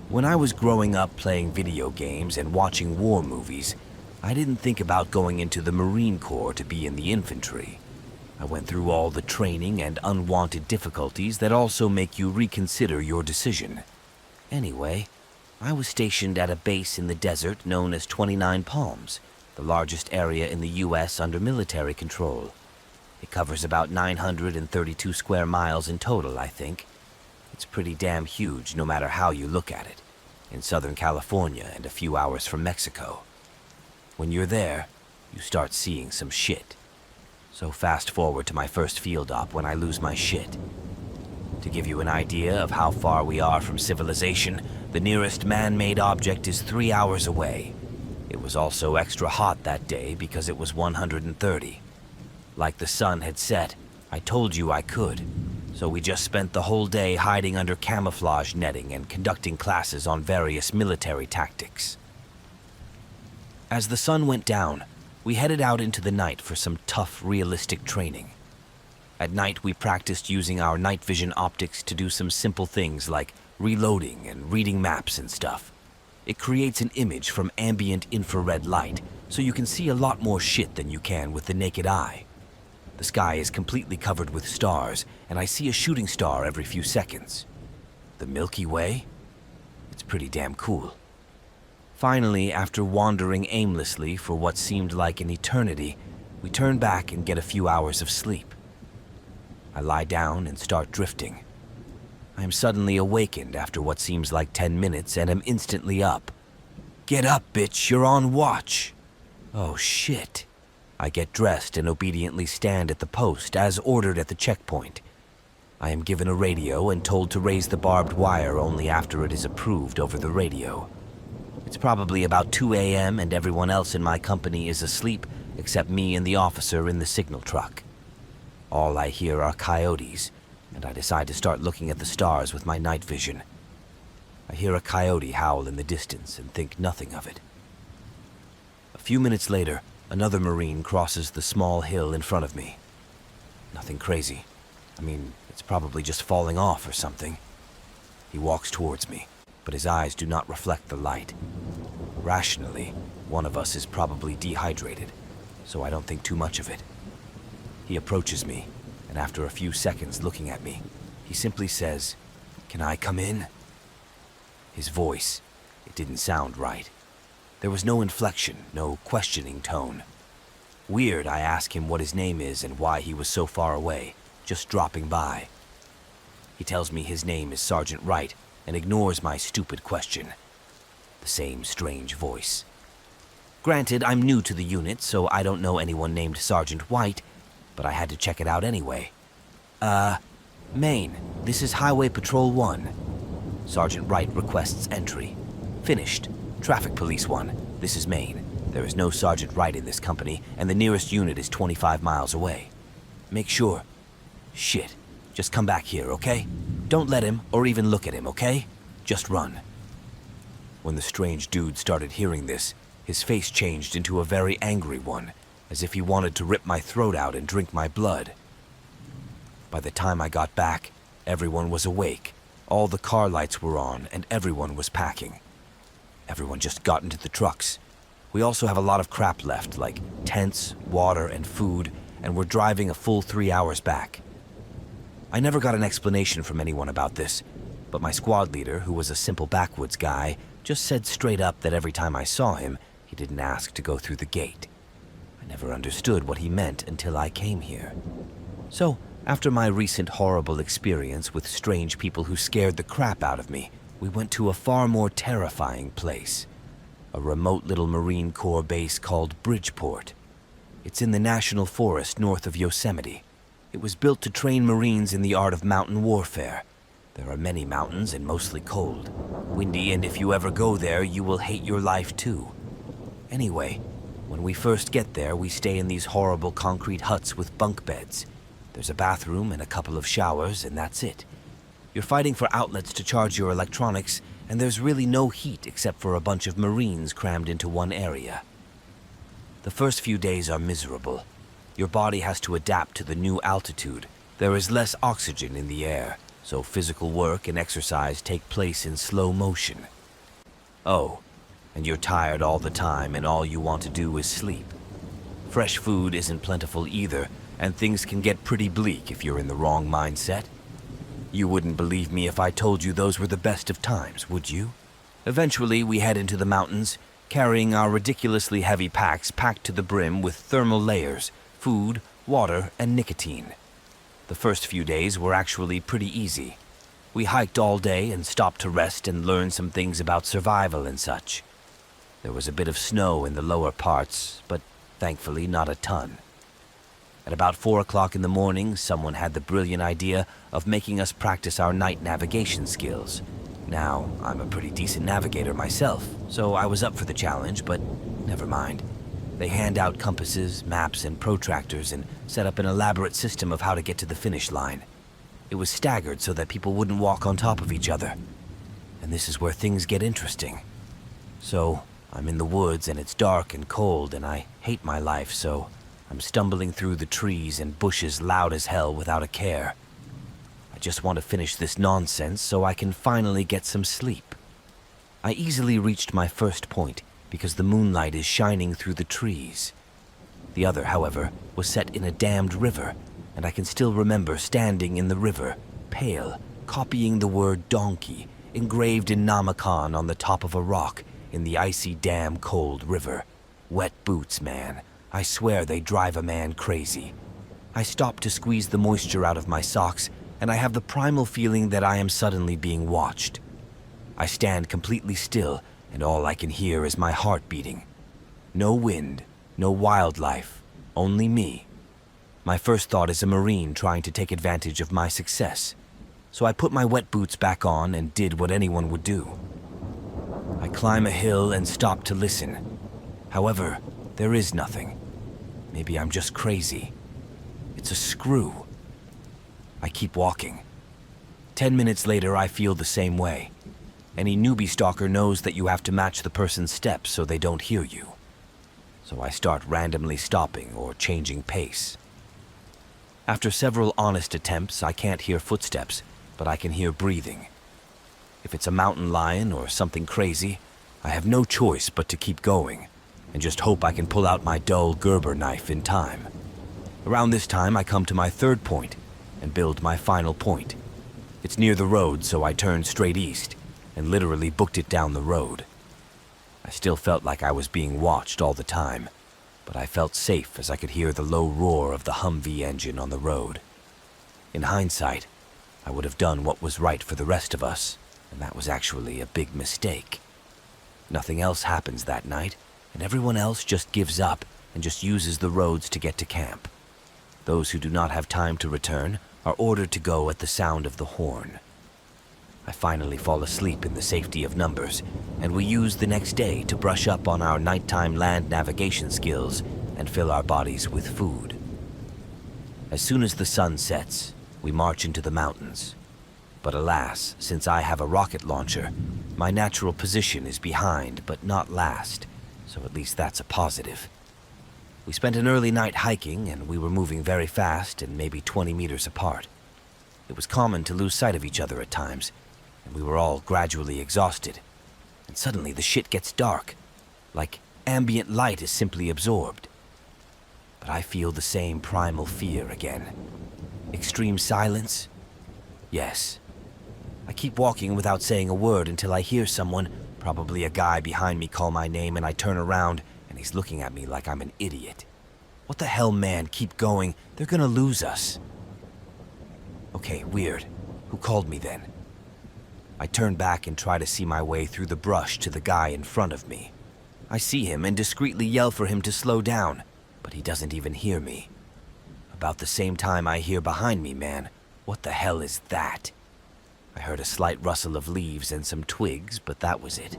When I was growing up playing video games and watching war movies, I didn't think about going into the Marine Corps to be in the infantry. I went through all the training and unwanted difficulties that also make you reconsider your decision. Anyway, I was stationed at a base in the desert known as 29 Palms, the largest area in the U.S. under military control. It covers about 932 square miles in total, I think. It's pretty damn huge no matter how you look at it, in Southern California and a few hours from Mexico. When you're there, you start seeing some shit. So fast forward to my first field op when I lose my shit. To give you an idea of how far we are from civilization, the nearest man-made object is 3 hours away. It was also extra hot that day because it was 130. Like the sun had set, I told you I could. So we just spent the whole day hiding under camouflage netting and conducting classes on various military tactics. As the sun went down, we headed out into the night for some tough, realistic training. At night, we practiced using our night vision optics to do some simple things like reloading and reading maps and stuff. It creates an image from ambient infrared light, so you can see a lot more shit than you can with the naked eye. The sky is completely covered with stars, and I see a shooting star every few seconds. The Milky Way? It's pretty damn cool. Finally, after wandering aimlessly for what seemed like an eternity, we turn back and get a few hours of sleep. I lie down and start drifting. I am suddenly awakened after what seems like 10 minutes and am instantly up. "Get up, bitch, you're on watch." Oh shit. I get dressed and obediently stand at the post as ordered at the checkpoint. I am given a radio and told to raise the barbed wire only after it is approved over the radio. It's probably about 2 a.m. and everyone else in my company is asleep except me and the officer in the signal truck. All I hear are coyotes, and I decide to start looking at the stars with my night vision. I hear a coyote howl in the distance and think nothing of it. A few minutes later, another Marine crosses the small hill in front of me. Nothing crazy. I mean, it's probably just falling off or something. He walks towards me, but his eyes do not reflect the light. Rationally, one of us is probably dehydrated, so I don't think too much of it. He approaches me, and after a few seconds looking at me, he simply says, "Can I come in?" His voice, it didn't sound right. There was no inflection, no questioning tone. Weird, I ask him what his name is and why he was so far away, just dropping by. He tells me his name is Sergeant Wright and ignores my stupid question. The same strange voice. Granted, I'm new to the unit, so I don't know anyone named Sergeant White, but I had to check it out anyway. Maine, this is Highway Patrol 1. Sergeant Wright requests entry. Finished. Traffic Police 1, this is Maine. There is no Sergeant Wright in this company, and the nearest unit is 25 miles away. Make sure. Shit. Just come back here, okay? Don't let him, or even look at him, okay? Just run. When the strange dude started hearing this, his face changed into a very angry one, as if he wanted to rip my throat out and drink my blood. By the time I got back, everyone was awake. All the car lights were on, and everyone was packing. Everyone just got into the trucks. We also have a lot of crap left, like tents, water, and food, and we're driving a full 3 hours back. I never got an explanation from anyone about this, but my squad leader, who was a simple backwoods guy, just said straight up that every time I saw him, he didn't ask to go through the gate. I never understood what he meant until I came here. So, after my recent horrible experience with strange people who scared the crap out of me, we went to a far more terrifying place, a remote little Marine Corps base called Bridgeport. It's in the National Forest north of Yosemite. It was built to train Marines in the art of mountain warfare. There are many mountains and mostly cold, windy, and if you ever go there, you will hate your life too. Anyway, when we first get there, we stay in these horrible concrete huts with bunk beds. There's a bathroom and a couple of showers, and that's it. You're fighting for outlets to charge your electronics, and there's really no heat except for a bunch of Marines crammed into one area. The first few days are miserable. Your body has to adapt to the new altitude. There is less oxygen in the air, so physical work and exercise take place in slow motion. Oh, and you're tired all the time and all you want to do is sleep. Fresh food isn't plentiful either, and things can get pretty bleak if you're in the wrong mindset. You wouldn't believe me if I told you those were the best of times, would you? Eventually, we head into the mountains, carrying our ridiculously heavy packs packed to the brim with thermal layers, food, water, and nicotine. The first few days were actually pretty easy. We hiked all day and stopped to rest and learn some things about survival and such. There was a bit of snow in the lower parts, but thankfully not a ton. At about 4 o'clock in the morning, someone had the brilliant idea of making us practice our night navigation skills. Now, I'm a pretty decent navigator myself, so I was up for the challenge, but never mind. They hand out compasses, maps, and protractors and set up an elaborate system of how to get to the finish line. It was staggered so that people wouldn't walk on top of each other. And this is where things get interesting. So, I'm in the woods and it's dark and cold and I hate my life, so I'm stumbling through the trees and bushes loud as hell without a care. I just want to finish this nonsense so I can finally get some sleep. I easily reached my first point because the moonlight is shining through the trees. The other, however, was set in a dammed river, and I can still remember standing in the river, pale, copying the word donkey, engraved in Namakan on the top of a rock in the icy, damn cold river. Wet boots, man. I swear they drive a man crazy. I stop to squeeze the moisture out of my socks, and I have the primal feeling that I am suddenly being watched. I stand completely still, and all I can hear is my heart beating. No wind, no wildlife, only me. My first thought is a Marine trying to take advantage of my success. So I put my wet boots back on and did what anyone would do. I climb a hill and stop to listen. However, there is nothing. Maybe I'm just crazy. It's a screw. I keep walking. 10 minutes later, I feel the same way. Any newbie stalker knows that you have to match the person's steps so they don't hear you. So I start randomly stopping or changing pace. After several honest attempts, I can't hear footsteps, but I can hear breathing. If it's a mountain lion or something crazy, I have no choice but to keep going and just hope I can pull out my dull Gerber knife in time. Around this time, I come to my third point and build my final point. It's near the road, so I turned straight east and literally booked it down the road. I still felt like I was being watched all the time, but I felt safe as I could hear the low roar of the Humvee engine on the road. In hindsight, I would have done what was right for the rest of us, and that was actually a big mistake. Nothing else happens that night, and everyone else just gives up and just uses the roads to get to camp. Those who do not have time to return are ordered to go at the sound of the horn. I finally fall asleep in the safety of numbers, and we use the next day to brush up on our nighttime land navigation skills and fill our bodies with food. As soon as the sun sets, we march into the mountains. But alas, since I have a rocket launcher, my natural position is behind but not last, so at least that's a positive. We spent an early night hiking, and we were moving very fast and maybe 20 meters apart. It was common to lose sight of each other at times, and we were all gradually exhausted. And suddenly the shit gets dark, like ambient light is simply absorbed. But I feel the same primal fear again. Extreme silence? Yes. I keep walking without saying a word until I hear someone, probably a guy behind me, call my name, and I turn around and he's looking at me like I'm an idiot. What the hell, man? Keep going. They're gonna lose us. Okay, weird. Who called me then? I turn back and try to see my way through the brush to the guy in front of me. I see him and discreetly yell for him to slow down, but he doesn't even hear me. About the same time I hear behind me, man, what the hell is that? I heard a slight rustle of leaves and some twigs, but that was it.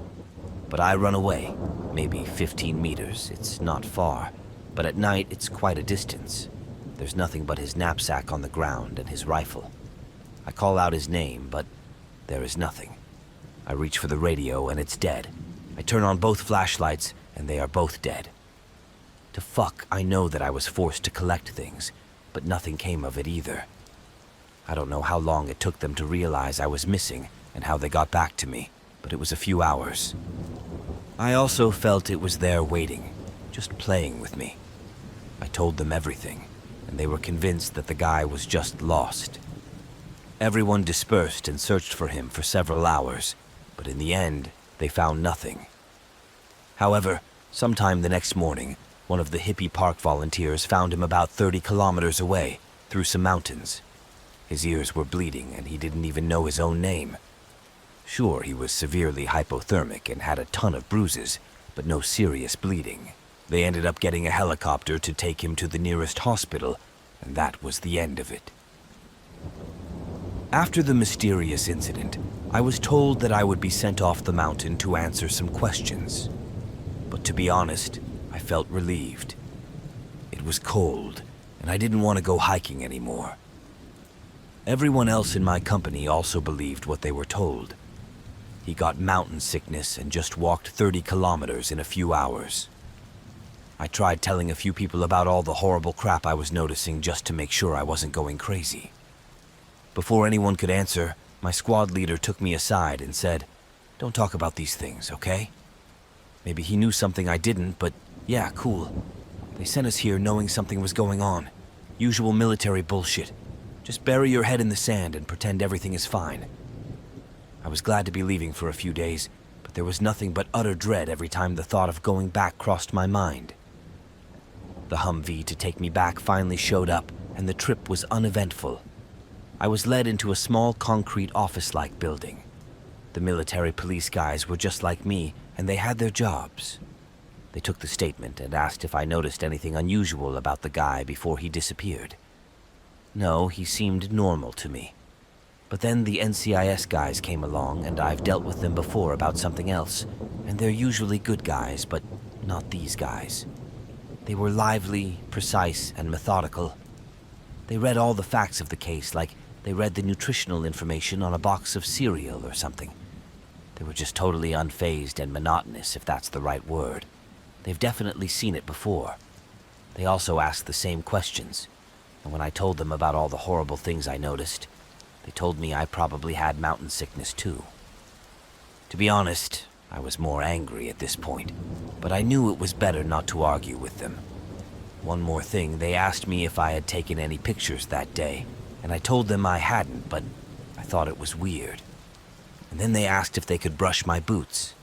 But I run away, maybe 15 meters, it's not far, but at night it's quite a distance. There's nothing but his knapsack on the ground and his rifle. I call out his name, but there is nothing. I reach for the radio and it's dead. I turn on both flashlights and they are both dead. To fuck, I know that I was forced to collect things, but nothing came of it either. I don't know how long it took them to realize I was missing and how they got back to me, but it was a few hours. I also felt it was there waiting, just playing with me. I told them everything, and they were convinced that the guy was just lost. Everyone dispersed and searched for him for several hours, but in the end, they found nothing. However, sometime the next morning, one of the hippie park volunteers found him about 30 kilometers away, through some mountains. His ears were bleeding, and he didn't even know his own name. Sure, he was severely hypothermic and had a ton of bruises, but no serious bleeding. They ended up getting a helicopter to take him to the nearest hospital, and that was the end of it. After the mysterious incident, I was told that I would be sent off the mountain to answer some questions. But to be honest, I felt relieved. It was cold, and I didn't want to go hiking anymore. Everyone else in my company also believed what they were told. He got mountain sickness and just walked 30 kilometers in a few hours. I tried telling a few people about all the horrible crap I was noticing just to make sure I wasn't going crazy. Before anyone could answer, my squad leader took me aside and said, "Don't talk about these things, okay?" Maybe he knew something I didn't, but yeah, cool. They sent us here knowing something was going on. Usual military bullshit. Just bury your head in the sand and pretend everything is fine. I was glad to be leaving for a few days, but there was nothing but utter dread every time the thought of going back crossed my mind. The Humvee to take me back finally showed up, and the trip was uneventful. I was led into a small concrete office-like building. The military police guys were just like me, and they had their jobs. They took the statement and asked if I noticed anything unusual about the guy before he disappeared. No, he seemed normal to me. But then the NCIS guys came along, and I've dealt with them before about something else, and they're usually good guys, but not these guys. They were lively, precise, and methodical. They read all the facts of the case like they read the nutritional information on a box of cereal or something. They were just totally unfazed and monotonous, if that's the right word. They've definitely seen it before. They also asked the same questions, and when I told them about all the horrible things I noticed, they told me I probably had mountain sickness too. To be honest, I was more angry at this point, but I knew it was better not to argue with them. One more thing, they asked me if I had taken any pictures that day, and I told them I hadn't, but I thought it was weird. And then they asked if they could brush my boots.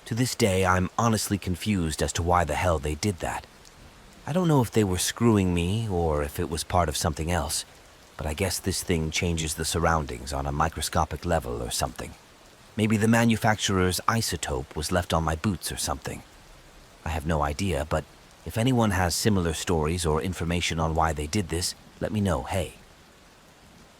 To this day, I'm honestly confused as to why the hell they did that. I don't know if they were screwing me or if it was part of something else, but I guess this thing changes the surroundings on a microscopic level or something. Maybe the manufacturer's isotope was left on my boots or something. I have no idea, but if anyone has similar stories or information on why they did this, let me know, hey.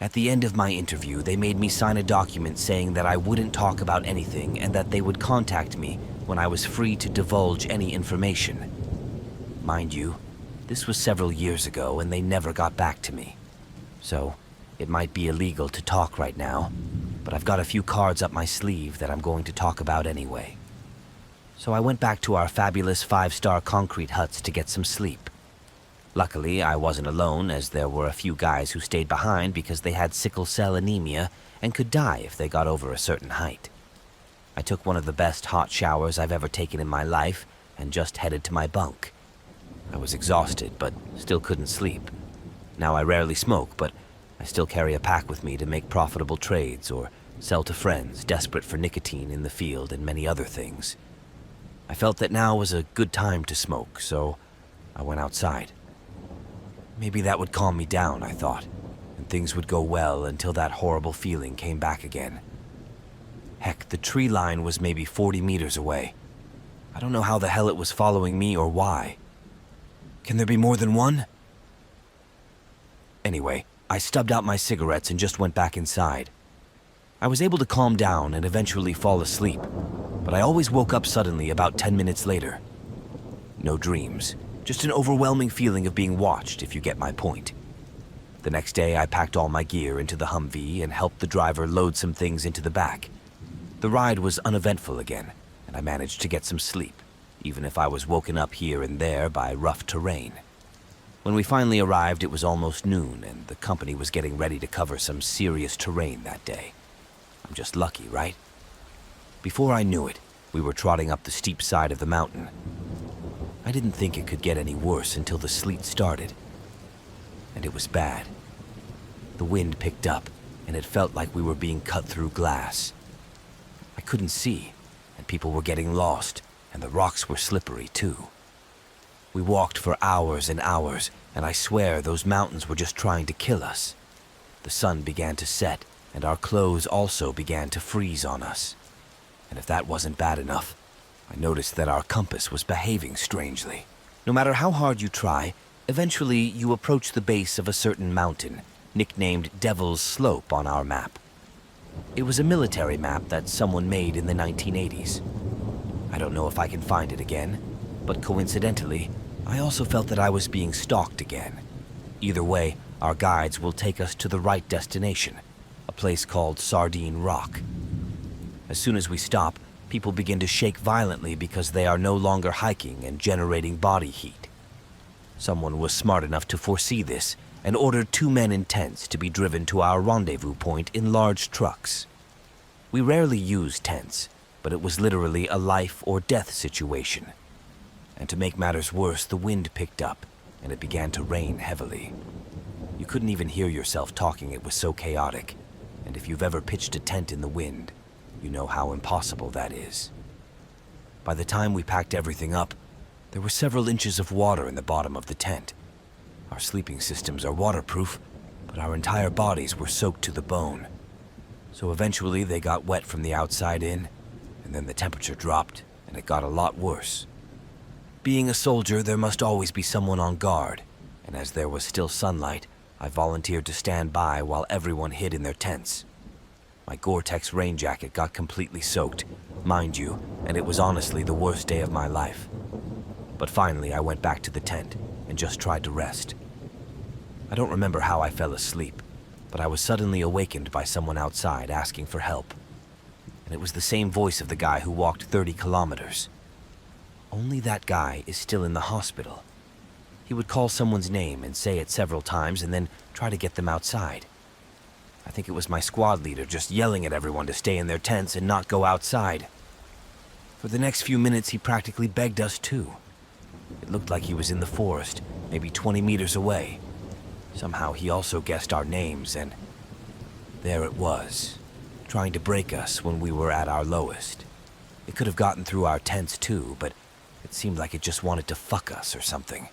At the end of my interview, they made me sign a document saying that I wouldn't talk about anything and that they would contact me when I was free to divulge any information. Mind you, this was several years ago and they never got back to me. So, it might be illegal to talk right now, but I've got a few cards up my sleeve that I'm going to talk about anyway. So I went back to our fabulous 5-star concrete huts to get some sleep. Luckily, I wasn't alone, as there were a few guys who stayed behind because they had sickle cell anemia and could die if they got over a certain height. I took one of the best hot showers I've ever taken in my life and just headed to my bunk. I was exhausted, but still couldn't sleep. Now I rarely smoke, but I still carry a pack with me to make profitable trades or sell to friends desperate for nicotine in the field and many other things. I felt that now was a good time to smoke, so I went outside. Maybe that would calm me down, I thought, and things would go well until that horrible feeling came back again. Heck, the tree line was maybe 40 meters away. I don't know how the hell it was following me or why. Can there be more than one? Anyway, I stubbed out my cigarettes and just went back inside. I was able to calm down and eventually fall asleep, but I always woke up suddenly about 10 minutes later. No dreams, just an overwhelming feeling of being watched, if you get my point. The next day, I packed all my gear into the Humvee and helped the driver load some things into the back. The ride was uneventful again, and I managed to get some sleep, even if I was woken up here and there by rough terrain. When we finally arrived, it was almost noon, and the company was getting ready to cover some serious terrain that day. I'm just lucky, right? Before I knew it, We were trotting up the steep side of the mountain. I didn't think it could get any worse until the sleet started. And it was bad. The wind picked up, and it felt like we were being cut through glass. I couldn't see, and people were getting lost, and the rocks were slippery too. We walked for hours and hours, and I swear those mountains were just trying to kill us. The sun began to set, and our clothes also began to freeze on us. And if that wasn't bad enough, I noticed that our compass was behaving strangely. No matter how hard you try, eventually you approach the base of a certain mountain, nicknamed Devil's Slope on our map. It was a military map that someone made in the 1980s. I don't know if I can find it again, but coincidentally, I also felt that I was being stalked again. Either way, our guides will take us to the right destination, a place called Sardine Rock. As soon as we stop, people begin to shake violently because they are no longer hiking and generating body heat. Someone was smart enough to foresee this and ordered 2 men in tents to be driven to our rendezvous point in large trucks. We rarely use tents, but it was literally a life or death situation. And to make matters worse, the wind picked up, and it began to rain heavily. You couldn't even hear yourself talking, it was so chaotic. And if you've ever pitched a tent in the wind, you know how impossible that is. By the time we packed everything up, there were several inches of water in the bottom of the tent. Our sleeping systems are waterproof, but our entire bodies were soaked to the bone. So eventually they got wet from the outside in, and then the temperature dropped, and it got a lot worse. Being a soldier, there must always be someone on guard, and as there was still sunlight, I volunteered to stand by while everyone hid in their tents. My Gore-Tex rain jacket got completely soaked, mind you, and it was honestly the worst day of my life. But finally, I went back to the tent and just tried to rest. I don't remember how I fell asleep, but I was suddenly awakened by someone outside asking for help. And it was the same voice of the guy who walked 30 kilometers. Only that guy is still in the hospital. He would call someone's name and say it several times and then try to get them outside. I think it was my squad leader just yelling at everyone to stay in their tents and not go outside. For the next few minutes, he practically begged us to. It looked like he was in the forest, maybe 20 meters away. Somehow he also guessed our names, and there it was, trying to break us when we were at our lowest. It could have gotten through our tents too, but it seemed like it just wanted to fuck us or something.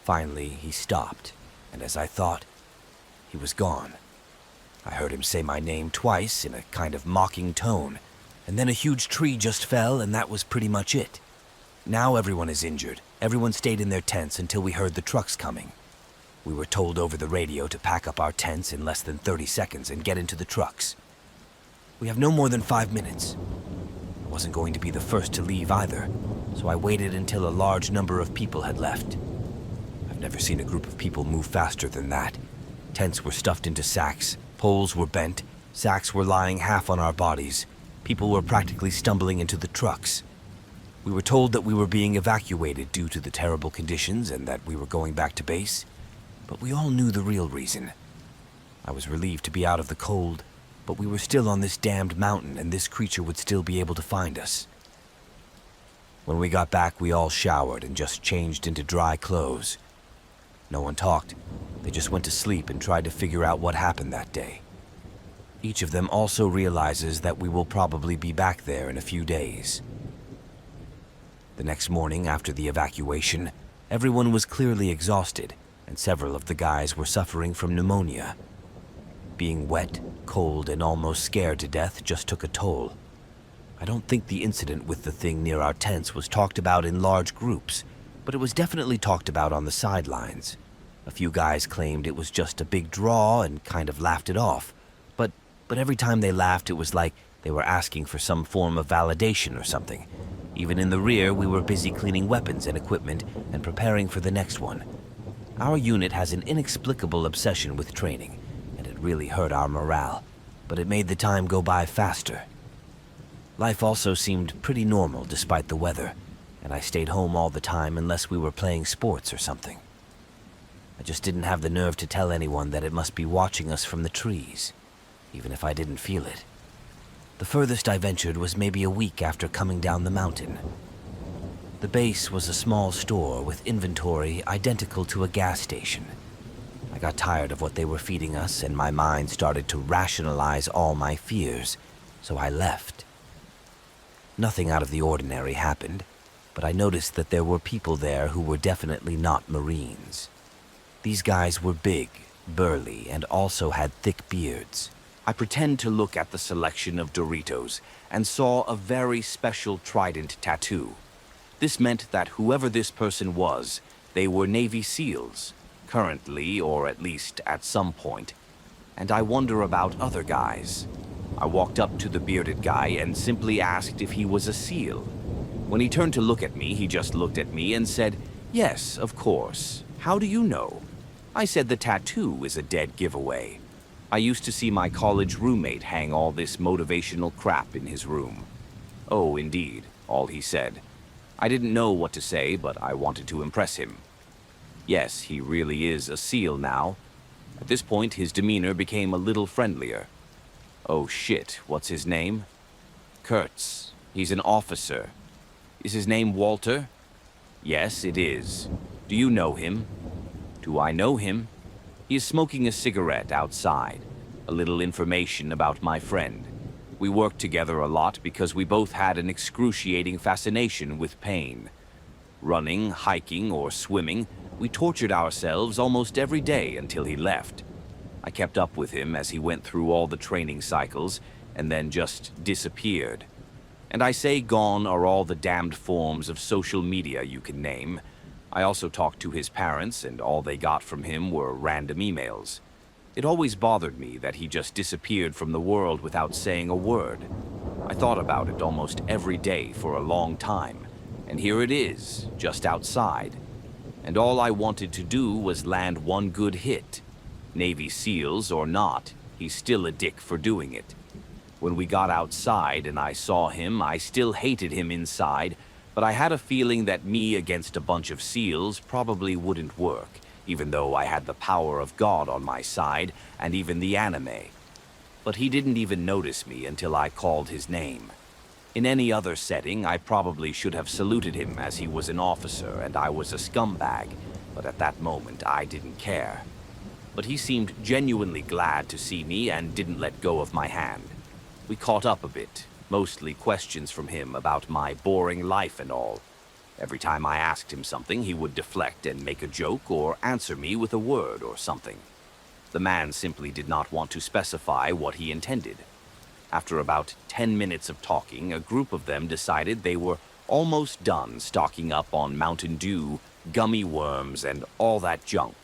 Finally, he stopped, and as I thought, he was gone. I heard him say my name twice in a kind of mocking tone, and then a huge tree just fell, and that was pretty much it. Now everyone is injured. Everyone stayed in their tents until we heard the trucks coming. We were told over the radio to pack up our tents in less than 30 seconds and get into the trucks. We have no more than 5 minutes. I wasn't going to be the first to leave either, so I waited until a large number of people had left. I've never seen a group of people move faster than that. Tents were stuffed into sacks, poles were bent, sacks were lying half on our bodies. People were practically stumbling into the trucks. We were told that we were being evacuated due to the terrible conditions and that we were going back to base, but we all knew the real reason. I was relieved to be out of the cold, but we were still on this damned mountain and this creature would still be able to find us. When we got back, we all showered and just changed into dry clothes. No one talked. They just went to sleep and tried to figure out what happened that day. Each of them also realizes that we will probably be back there in a few days. The next morning after the evacuation, everyone was clearly exhausted, and several of the guys were suffering from pneumonia. Being wet, cold, and almost scared to death just took a toll. I don't think the incident with the thing near our tents was talked about in large groups, but it was definitely talked about on the sidelines. A few guys claimed it was just a big draw and kind of laughed it off, but every time they laughed it was like they were asking for some form of validation or something. Even in the rear, we were busy cleaning weapons and equipment and preparing for the next one. Our unit has an inexplicable obsession with training, and it really hurt our morale, but it made the time go by faster. Life also seemed pretty normal despite the weather, and I stayed home all the time unless we were playing sports or something. I just didn't have the nerve to tell anyone that it must be watching us from the trees, even if I didn't feel it. The furthest I ventured was maybe a week after coming down the mountain. The base was a small store with inventory identical to a gas station. I got tired of what they were feeding us, and my mind started to rationalize all my fears, so I left. Nothing out of the ordinary happened, but I noticed that there were people there who were definitely not Marines. These guys were big, burly, and also had thick beards. I pretend to look at the selection of Doritos and saw a very special trident tattoo. This meant that whoever this person was, they were Navy SEALs, currently, or at least at some point. And I wonder about other guys. I walked up to the bearded guy and simply asked if he was a SEAL. When he turned to look at me, he just looked at me and said, "Yes, of course. How do you know?" I said the tattoo is a dead giveaway. I used to see my college roommate hang all this motivational crap in his room. "Oh, indeed," all he said. I didn't know what to say, but I wanted to impress him. Yes, he really is a SEAL now. At this point, his demeanor became a little friendlier. "Oh shit, what's his name?" "Kurtz. He's an officer." "Is his name Walter?" "Yes, it is. Do you know him?" "Do I know him?" "He is smoking a cigarette outside. A little information about my friend. We worked together a lot because we both had an excruciating fascination with pain. Running, hiking, or swimming, we tortured ourselves almost every day until he left. I kept up with him as he went through all the training cycles and then just disappeared. And I say gone are all the damned forms of social media you can name. I also talked to his parents, and all they got from him were random emails. It always bothered me that he just disappeared from the world without saying a word. I thought about it almost every day for a long time, and here it is, just outside. And all I wanted to do was land one good hit. Navy SEALs or not, he's still a dick for doing it. When we got outside and I saw him, I still hated him inside, but I had a feeling that me against a bunch of SEALs probably wouldn't work, even though I had the power of God on my side and even the anime. But he didn't even notice me until I called his name. In any other setting, I probably should have saluted him as he was an officer and I was a scumbag, but at that moment I didn't care. But he seemed genuinely glad to see me and didn't let go of my hand. We caught up a bit, mostly questions from him about my boring life and all. Every time I asked him something, he would deflect and make a joke or answer me with a word or something. The man simply did not want to specify what he intended. After about 10 minutes of talking, a group of them decided they were almost done stocking up on Mountain Dew, gummy worms, and all that junk.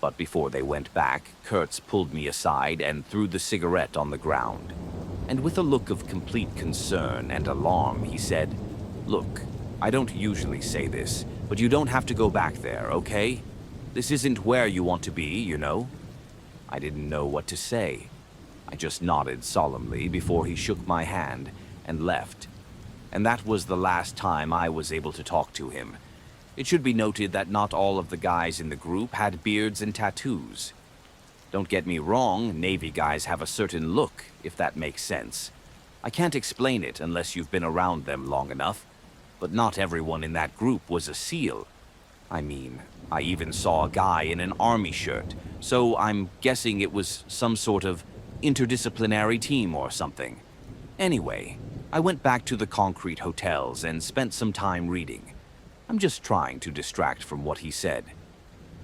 But before they went back, Kurtz pulled me aside and threw the cigarette on the ground. And with a look of complete concern and alarm, he said, "Look, I don't usually say this, but you don't have to go back there, okay? This isn't where you want to be, you know?" I didn't know what to say. I just nodded solemnly before he shook my hand and left. And that was the last time I was able to talk to him. It should be noted that not all of the guys in the group had beards and tattoos. Don't get me wrong, Navy guys have a certain look, if that makes sense. I can't explain it unless you've been around them long enough, but not everyone in that group was a SEAL. I mean, I even saw a guy in an army shirt, so I'm guessing it was some sort of interdisciplinary team or something. Anyway, I went back to the concrete hotels and spent some time reading. I'm just trying to distract from what he said.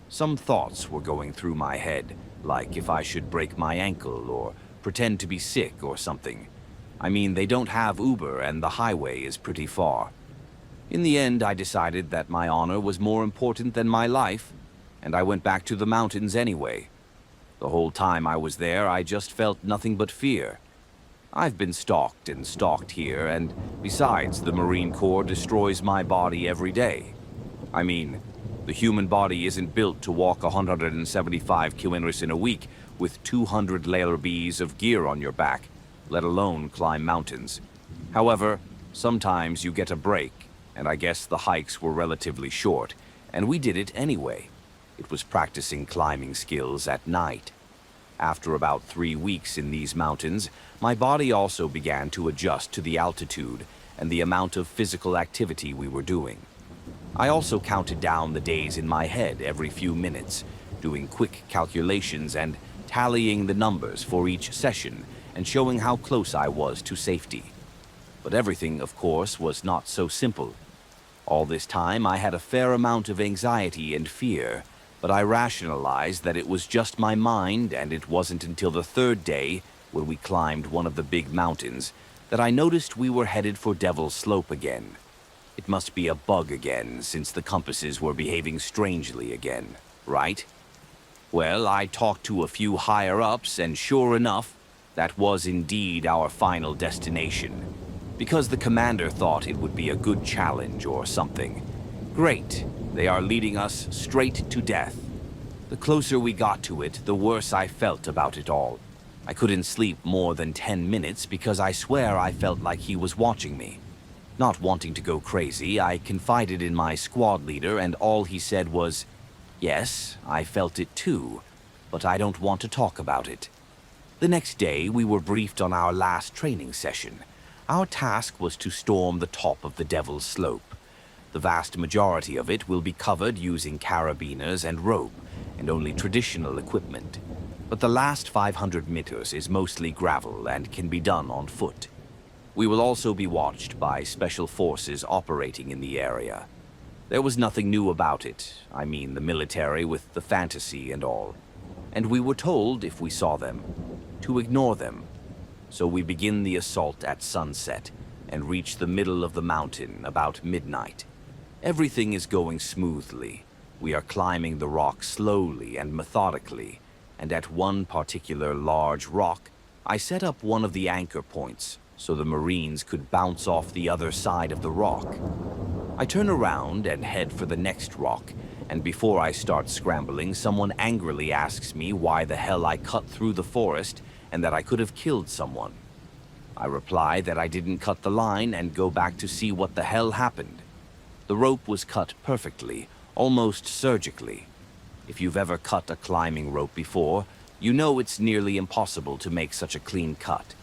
Some thoughts were going through my head, like if I should break my ankle or pretend to be sick or something. I mean, they don't have Uber and the highway is pretty far. In the end, I decided that my honor was more important than my life, and I went back to the mountains anyway. The whole time I was there, I just felt nothing but fear. I've been stalked and stalked here, and besides, the Marine Corps destroys my body every day. I mean, the human body isn't built to walk 175 kilometers in a week with 200 layer Bs of gear on your back, let alone climb mountains. However, sometimes you get a break, and I guess the hikes were relatively short, and we did it anyway. It was practicing climbing skills at night. After about 3 weeks in these mountains, my body also began to adjust to the altitude and the amount of physical activity we were doing. I also counted down the days in my head every few minutes, doing quick calculations and tallying the numbers for each session and showing how close I was to safety. But everything, of course, was not so simple. All this time, I had a fair amount of anxiety and fear, but I rationalized that it was just my mind, and it wasn't until the third day, when we climbed one of the big mountains, that I noticed we were headed for Devil's Slope again. It must be a bug again, since the compasses were behaving strangely again, right? Well, I talked to a few higher-ups, and sure enough, that was indeed our final destination. Because the commander thought it would be a good challenge or something. Great, they are leading us straight to death. The closer we got to it, the worse I felt about it all. I couldn't sleep more than 10 minutes because I swear I felt like he was watching me. Not wanting to go crazy, I confided in my squad leader, and all he said was, "Yes, I felt it too, but I don't want to talk about it." The next day, we were briefed on our last training session. Our task was to storm the top of the Devil's Slope. The vast majority of it will be covered using carabiners and rope, and only traditional equipment. But the last 500 meters is mostly gravel and can be done on foot. We will also be watched by special forces operating in the area. There was nothing new about it, I mean the military with the fantasy and all. And we were told, if we saw them, to ignore them. So we begin the assault at sunset and reach the middle of the mountain about midnight. Everything is going smoothly. We are climbing the rock slowly and methodically, and at one particular large rock, I set up one of the anchor points so the Marines could bounce off the other side of the rock. I turn around and head for the next rock, and before I start scrambling, someone angrily asks me why the hell I cut through the forest and that I could have killed someone. I reply that I didn't cut the line and go back to see what the hell happened. The rope was cut perfectly, almost surgically. If you've ever cut a climbing rope before, you know it's nearly impossible to make such a clean cut.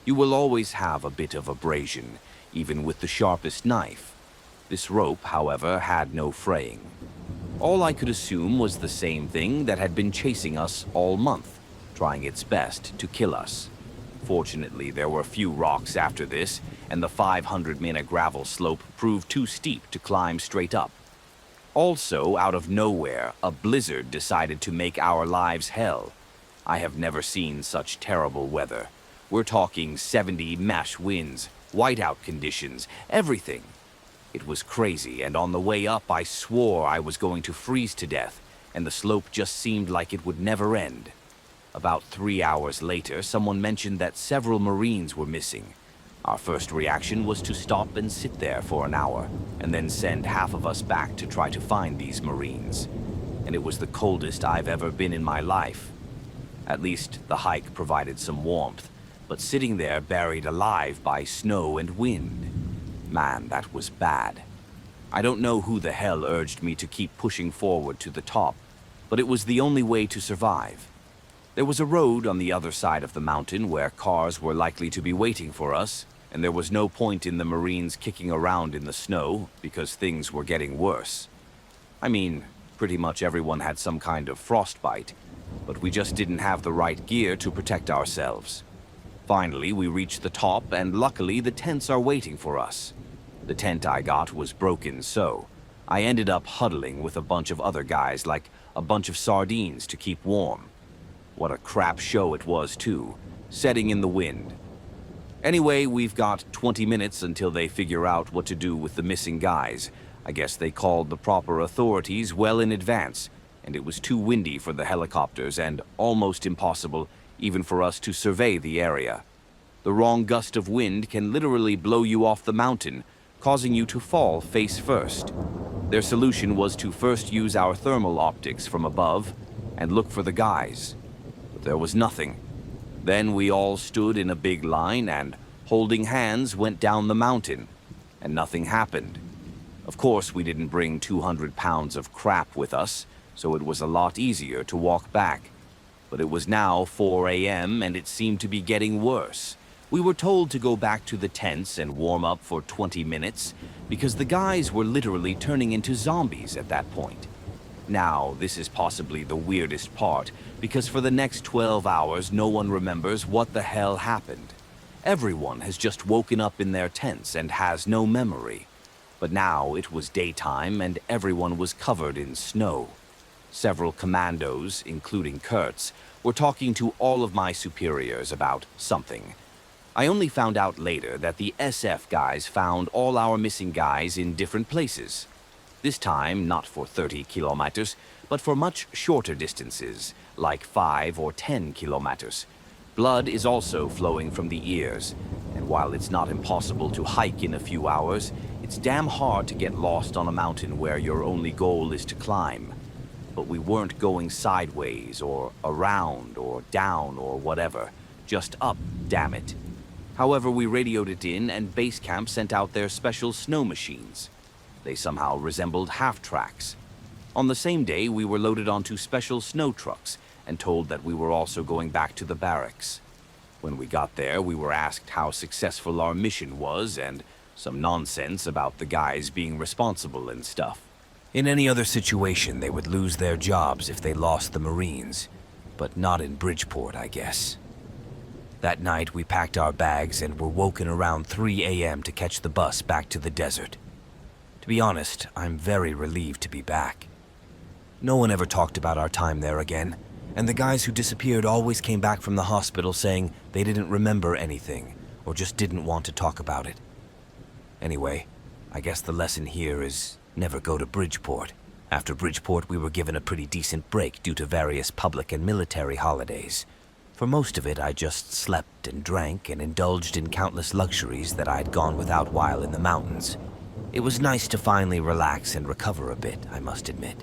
You will always have a bit of abrasion, even with the sharpest knife. This rope, however, had no fraying. All I could assume was the same thing that had been chasing us all month, trying its best to kill us. Fortunately, there were few rocks after this, and the 500-meter gravel slope proved too steep to climb straight up. Also, out of nowhere, a blizzard decided to make our lives hell. I have never seen such terrible weather. We're talking 70 mesh winds, whiteout conditions, everything. It was crazy, and on the way up I swore I was going to freeze to death, and the slope just seemed like it would never end. About 3 hours later, someone mentioned that several Marines were missing. Our first reaction was to stop and sit there for an hour, and then send half of us back to try to find these Marines. And it was the coldest I've ever been in my life. At least the hike provided some warmth, but sitting there buried alive by snow and wind. Man, that was bad. I don't know who the hell urged me to keep pushing forward to the top, but it was the only way to survive. There was a road on the other side of the mountain where cars were likely to be waiting for us, and there was no point in the Marines kicking around in the snow because things were getting worse. I mean, pretty much everyone had some kind of frostbite, but we just didn't have the right gear to protect ourselves. Finally, we reached the top, and luckily the tents are waiting for us. The tent I got was broken, so I ended up huddling with a bunch of other guys like a bunch of sardines to keep warm. What a crap show it was, too, setting in the wind. Anyway, we've got 20 minutes until they figure out what to do with the missing guys. I guess they called the proper authorities well in advance, and it was too windy for the helicopters and almost impossible even for us to survey the area. The wrong gust of wind can literally blow you off the mountain, causing you to fall face first. Their solution was to first use our thermal optics from above and look for the guys. But there was nothing. Then we all stood in a big line and, holding hands, went down the mountain, and nothing happened. Of course, we didn't bring 200 pounds of crap with us, so it was a lot easier to walk back. But it was now 4 a.m. and it seemed to be getting worse. We were told to go back to the tents and warm up for 20 minutes because the guys were literally turning into zombies at that point. Now, this is possibly the weirdest part because for the next 12 hours, no one remembers what the hell happened. Everyone has just woken up in their tents and has no memory. But now it was daytime and everyone was covered in snow. Several commandos, including Kurtz, were talking to all of my superiors about something. I only found out later that the SF guys found all our missing guys in different places. This time, not for 30 kilometers, but for much shorter distances, like 5 or 10 kilometers. Blood is also flowing from the ears, and while it's not impossible to hike in a few hours, it's damn hard to get lost on a mountain where your only goal is to climb. But we weren't going sideways or around or down or whatever, just up, damn it. However, we radioed it in and base camp sent out their special snow machines. They somehow resembled half-tracks. On the same day, we were loaded onto special snow trucks and told that we were also going back to the barracks. When we got there, we were asked how successful our mission was and some nonsense about the guys being responsible and stuff. In any other situation, they would lose their jobs if they lost the Marines, but not in Bridgeport, I guess. That night, we packed our bags and were woken around 3 a.m. to catch the bus back to the desert. To be honest, I'm very relieved to be back. No one ever talked about our time there again, and the guys who disappeared always came back from the hospital saying they didn't remember anything or just didn't want to talk about it. Anyway, I guess the lesson here is never go to Bridgeport. After Bridgeport, we were given a pretty decent break due to various public and military holidays. For most of it, I just slept and drank and indulged in countless luxuries that I'd gone without while in the mountains. It was nice to finally relax and recover a bit, I must admit.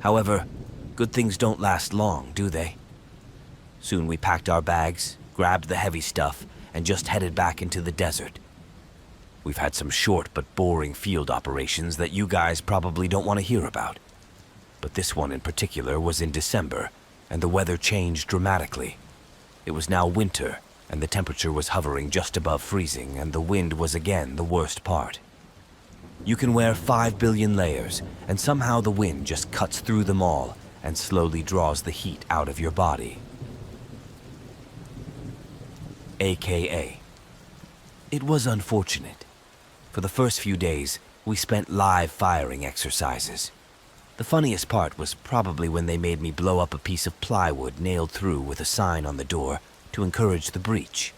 However, good things don't last long, do they? Soon we packed our bags, grabbed the heavy stuff, and just headed back into the desert. We've had some short but boring field operations that you guys probably don't want to hear about. But this one in particular was in December, and the weather changed dramatically. It was now winter, and the temperature was hovering just above freezing, and the wind was again the worst part. You can wear 5 billion layers, and somehow the wind just cuts through them all and slowly draws the heat out of your body. AKA. It was unfortunate. For the first few days, we spent live firing exercises. The funniest part was probably when they made me blow up a piece of plywood nailed through with a sign on the door to encourage the breach.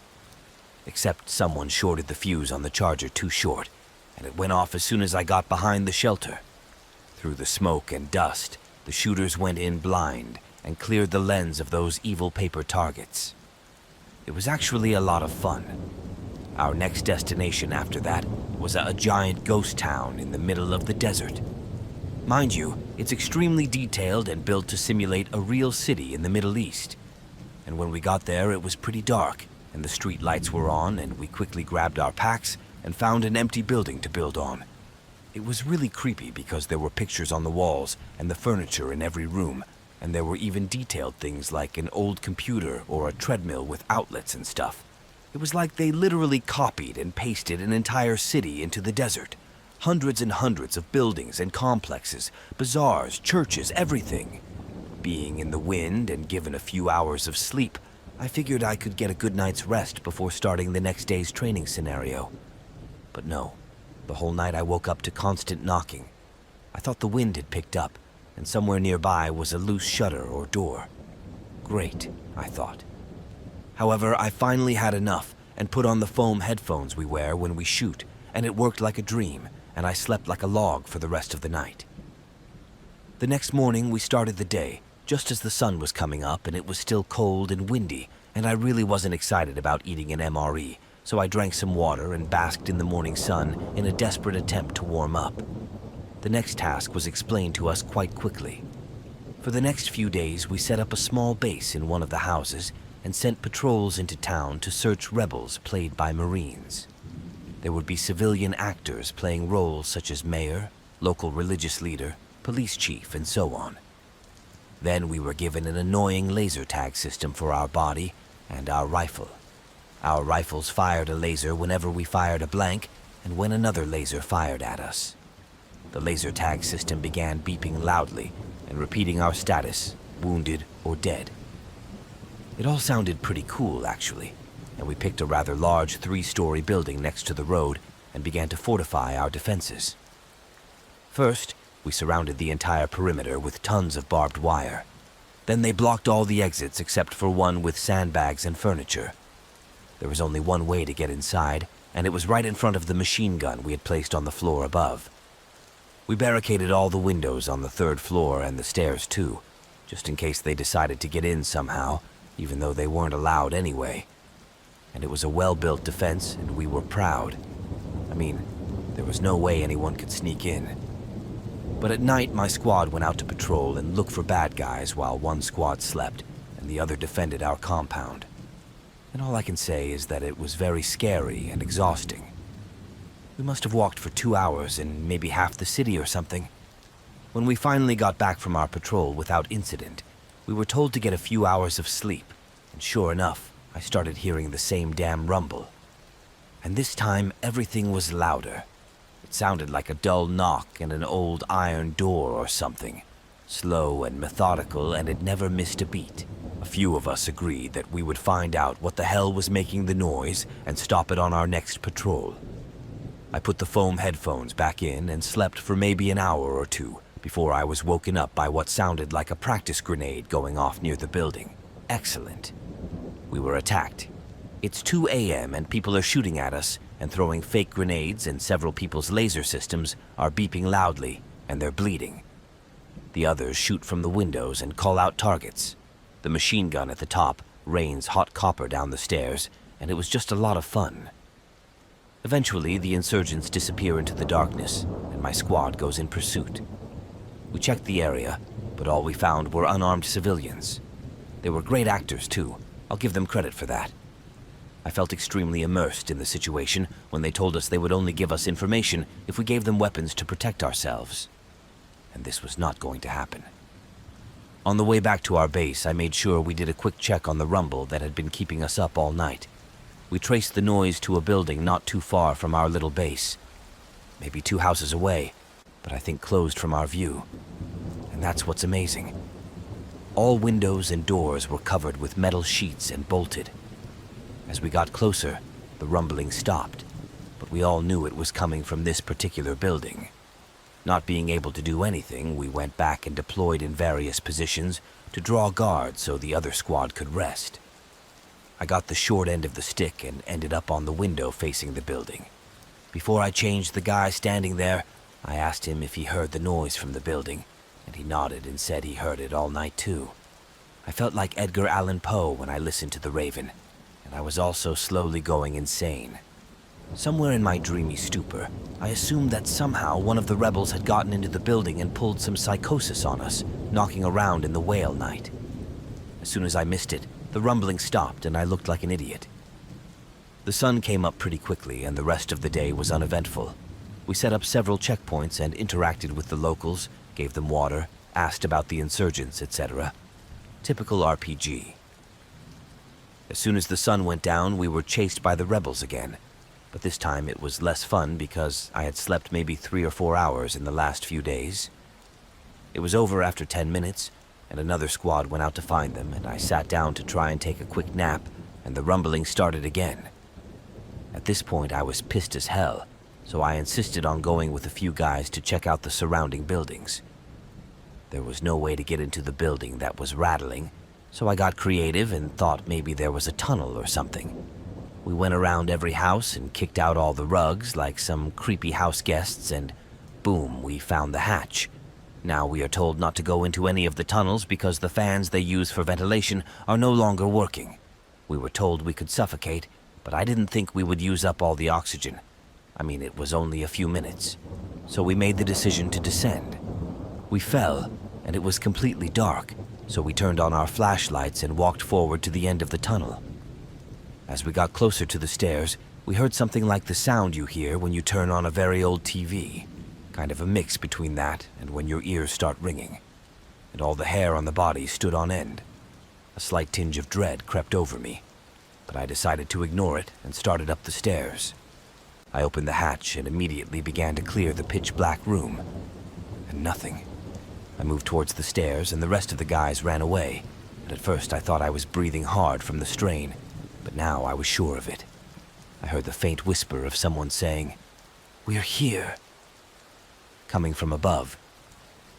Except someone shorted the fuse on the charger too short, and it went off as soon as I got behind the shelter. Through the smoke and dust, the shooters went in blind and cleared the lens of those evil paper targets. It was actually a lot of fun. Our next destination after that was a giant ghost town in the middle of the desert. Mind you, it's extremely detailed and built to simulate a real city in the Middle East. And when we got there, it was pretty dark, and the street lights were on, and we quickly grabbed our packs and found an empty building to build on. It was really creepy because there were pictures on the walls and the furniture in every room, and there were even detailed things like an old computer or a treadmill with outlets and stuff. It was like they literally copied and pasted an entire city into the desert. Hundreds and hundreds of buildings and complexes, bazaars, churches, everything. Being in the wind and given a few hours of sleep, I figured I could get a good night's rest before starting the next day's training scenario. But no, the whole night I woke up to constant knocking. I thought the wind had picked up, and somewhere nearby was a loose shutter or door. Great, I thought. However, I finally had enough and put on the foam headphones we wear when we shoot, and it worked like a dream, and I slept like a log for the rest of the night. The next morning, we started the day, just as the sun was coming up and it was still cold and windy, and I really wasn't excited about eating an MRE, so I drank some water and basked in the morning sun in a desperate attempt to warm up. The next task was explained to us quite quickly. For the next few days, we set up a small base in one of the houses and sent patrols into town to search rebels played by Marines. There would be civilian actors playing roles such as mayor, local religious leader, police chief, and so on. Then we were given an annoying laser tag system for our body and our rifle. Our rifles fired a laser whenever we fired a blank and when another laser fired at us. The laser tag system began beeping loudly and repeating our status, wounded or dead. It all sounded pretty cool, actually, and we picked a rather large 3-story building next to the road and began to fortify our defenses. First, we surrounded the entire perimeter with tons of barbed wire. Then they blocked all the exits except for one with sandbags and furniture. There was only one way to get inside, and it was right in front of the machine gun we had placed on the floor above. We barricaded all the windows on the 3rd floor and the stairs too, just in case they decided to get in somehow, even though they weren't allowed anyway. And it was a well-built defense, and we were proud. I mean, there was no way anyone could sneak in. But at night, my squad went out to patrol and look for bad guys while one squad slept and the other defended our compound. And all I can say is that it was very scary and exhausting. We must have walked for 2 hours in maybe half the city or something. When we finally got back from our patrol without incident, we were told to get a few hours of sleep, and sure enough, I started hearing the same damn rumble. And this time, everything was louder. It sounded like a dull knock and an old iron door or something. Slow and methodical, and it never missed a beat. A few of us agreed that we would find out what the hell was making the noise and stop it on our next patrol. I put the foam headphones back in and slept for maybe an hour or two before I was woken up by what sounded like a practice grenade going off near the building. Excellent. We were attacked. It's 2 a.m. and people are shooting at us and throwing fake grenades, and several people's laser systems are beeping loudly and they're bleeding. The others shoot from the windows and call out targets. The machine gun at the top rains hot copper down the stairs, and it was just a lot of fun. Eventually, the insurgents disappear into the darkness, and my squad goes in pursuit. We checked the area, but all we found were unarmed civilians. They were great actors, too. I'll give them credit for that. I felt extremely immersed in the situation when they told us they would only give us information if we gave them weapons to protect ourselves. And this was not going to happen. On the way back to our base, I made sure we did a quick check on the rumble that had been keeping us up all night. We traced the noise to a building not too far from our little base. Maybe 2 houses away, but I think closed from our view. And that's what's amazing. All windows and doors were covered with metal sheets and bolted. As we got closer, the rumbling stopped, but we all knew it was coming from this particular building. Not being able to do anything, we went back and deployed in various positions to draw guard so the other squad could rest. I got the short end of the stick and ended up on the window facing the building. Before I changed the guy standing there, I asked him if he heard the noise from the building, and he nodded and said he heard it all night too. I felt like Edgar Allan Poe when I listened to The Raven, and I was also slowly going insane. Somewhere in my dreamy stupor, I assumed that somehow one of the rebels had gotten into the building and pulled some psychosis on us, knocking around in the whale night. As soon as I missed it, the rumbling stopped and I looked like an idiot. The sun came up pretty quickly and the rest of the day was uneventful. We set up several checkpoints and interacted with the locals, gave them water, asked about the insurgents, etc. Typical RPG. As soon as the sun went down, we were chased by the rebels again. But this time it was less fun because I had slept maybe 3 or 4 hours in the last few days. It was over after 10 minutes, and another squad went out to find them, and I sat down to try and take a quick nap, and the rumbling started again. At this point, I was pissed as hell, so I insisted on going with a few guys to check out the surrounding buildings. There was no way to get into the building that was rattling, so I got creative and thought maybe there was a tunnel or something. We went around every house and kicked out all the rugs like some creepy house guests, and boom, we found the hatch. Now we are told not to go into any of the tunnels because the fans they use for ventilation are no longer working. We were told we could suffocate, but I didn't think we would use up all the oxygen. I mean, it was only a few minutes. So we made the decision to descend. We fell, and it was completely dark, so we turned on our flashlights and walked forward to the end of the tunnel. As we got closer to the stairs, we heard something like the sound you hear when you turn on a very old TV. Kind of a mix between that and when your ears start ringing. and all the hair on the body stood on end. A slight tinge of dread crept over me, but I decided to ignore it and started up the stairs. I opened the hatch and immediately began to clear the pitch-black room, and nothing. I moved towards the stairs and the rest of the guys ran away, and at first I thought I was breathing hard from the strain, but now I was sure of it. I heard the faint whisper of someone saying, "We're here," coming from above.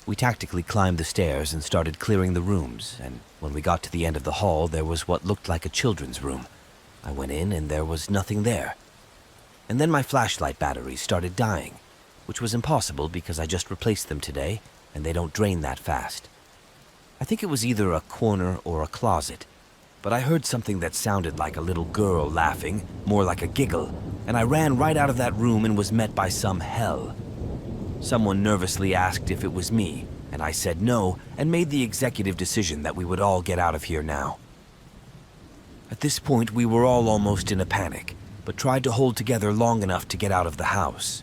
We tactically climbed the stairs and started clearing the rooms, and when we got to the end of the hall, there was what looked like a children's room. I went in and there was nothing there. And then my flashlight batteries started dying, which was impossible because I just replaced them today, and they don't drain that fast. I think it was either a corner or a closet, but I heard something that sounded like a little girl laughing, more like a giggle, and I ran right out of that room and was met by some hell. Someone nervously asked if it was me, and I said no and made the executive decision that we would all get out of here now. At this point, we were all almost in a panic, but tried to hold together long enough to get out of the house.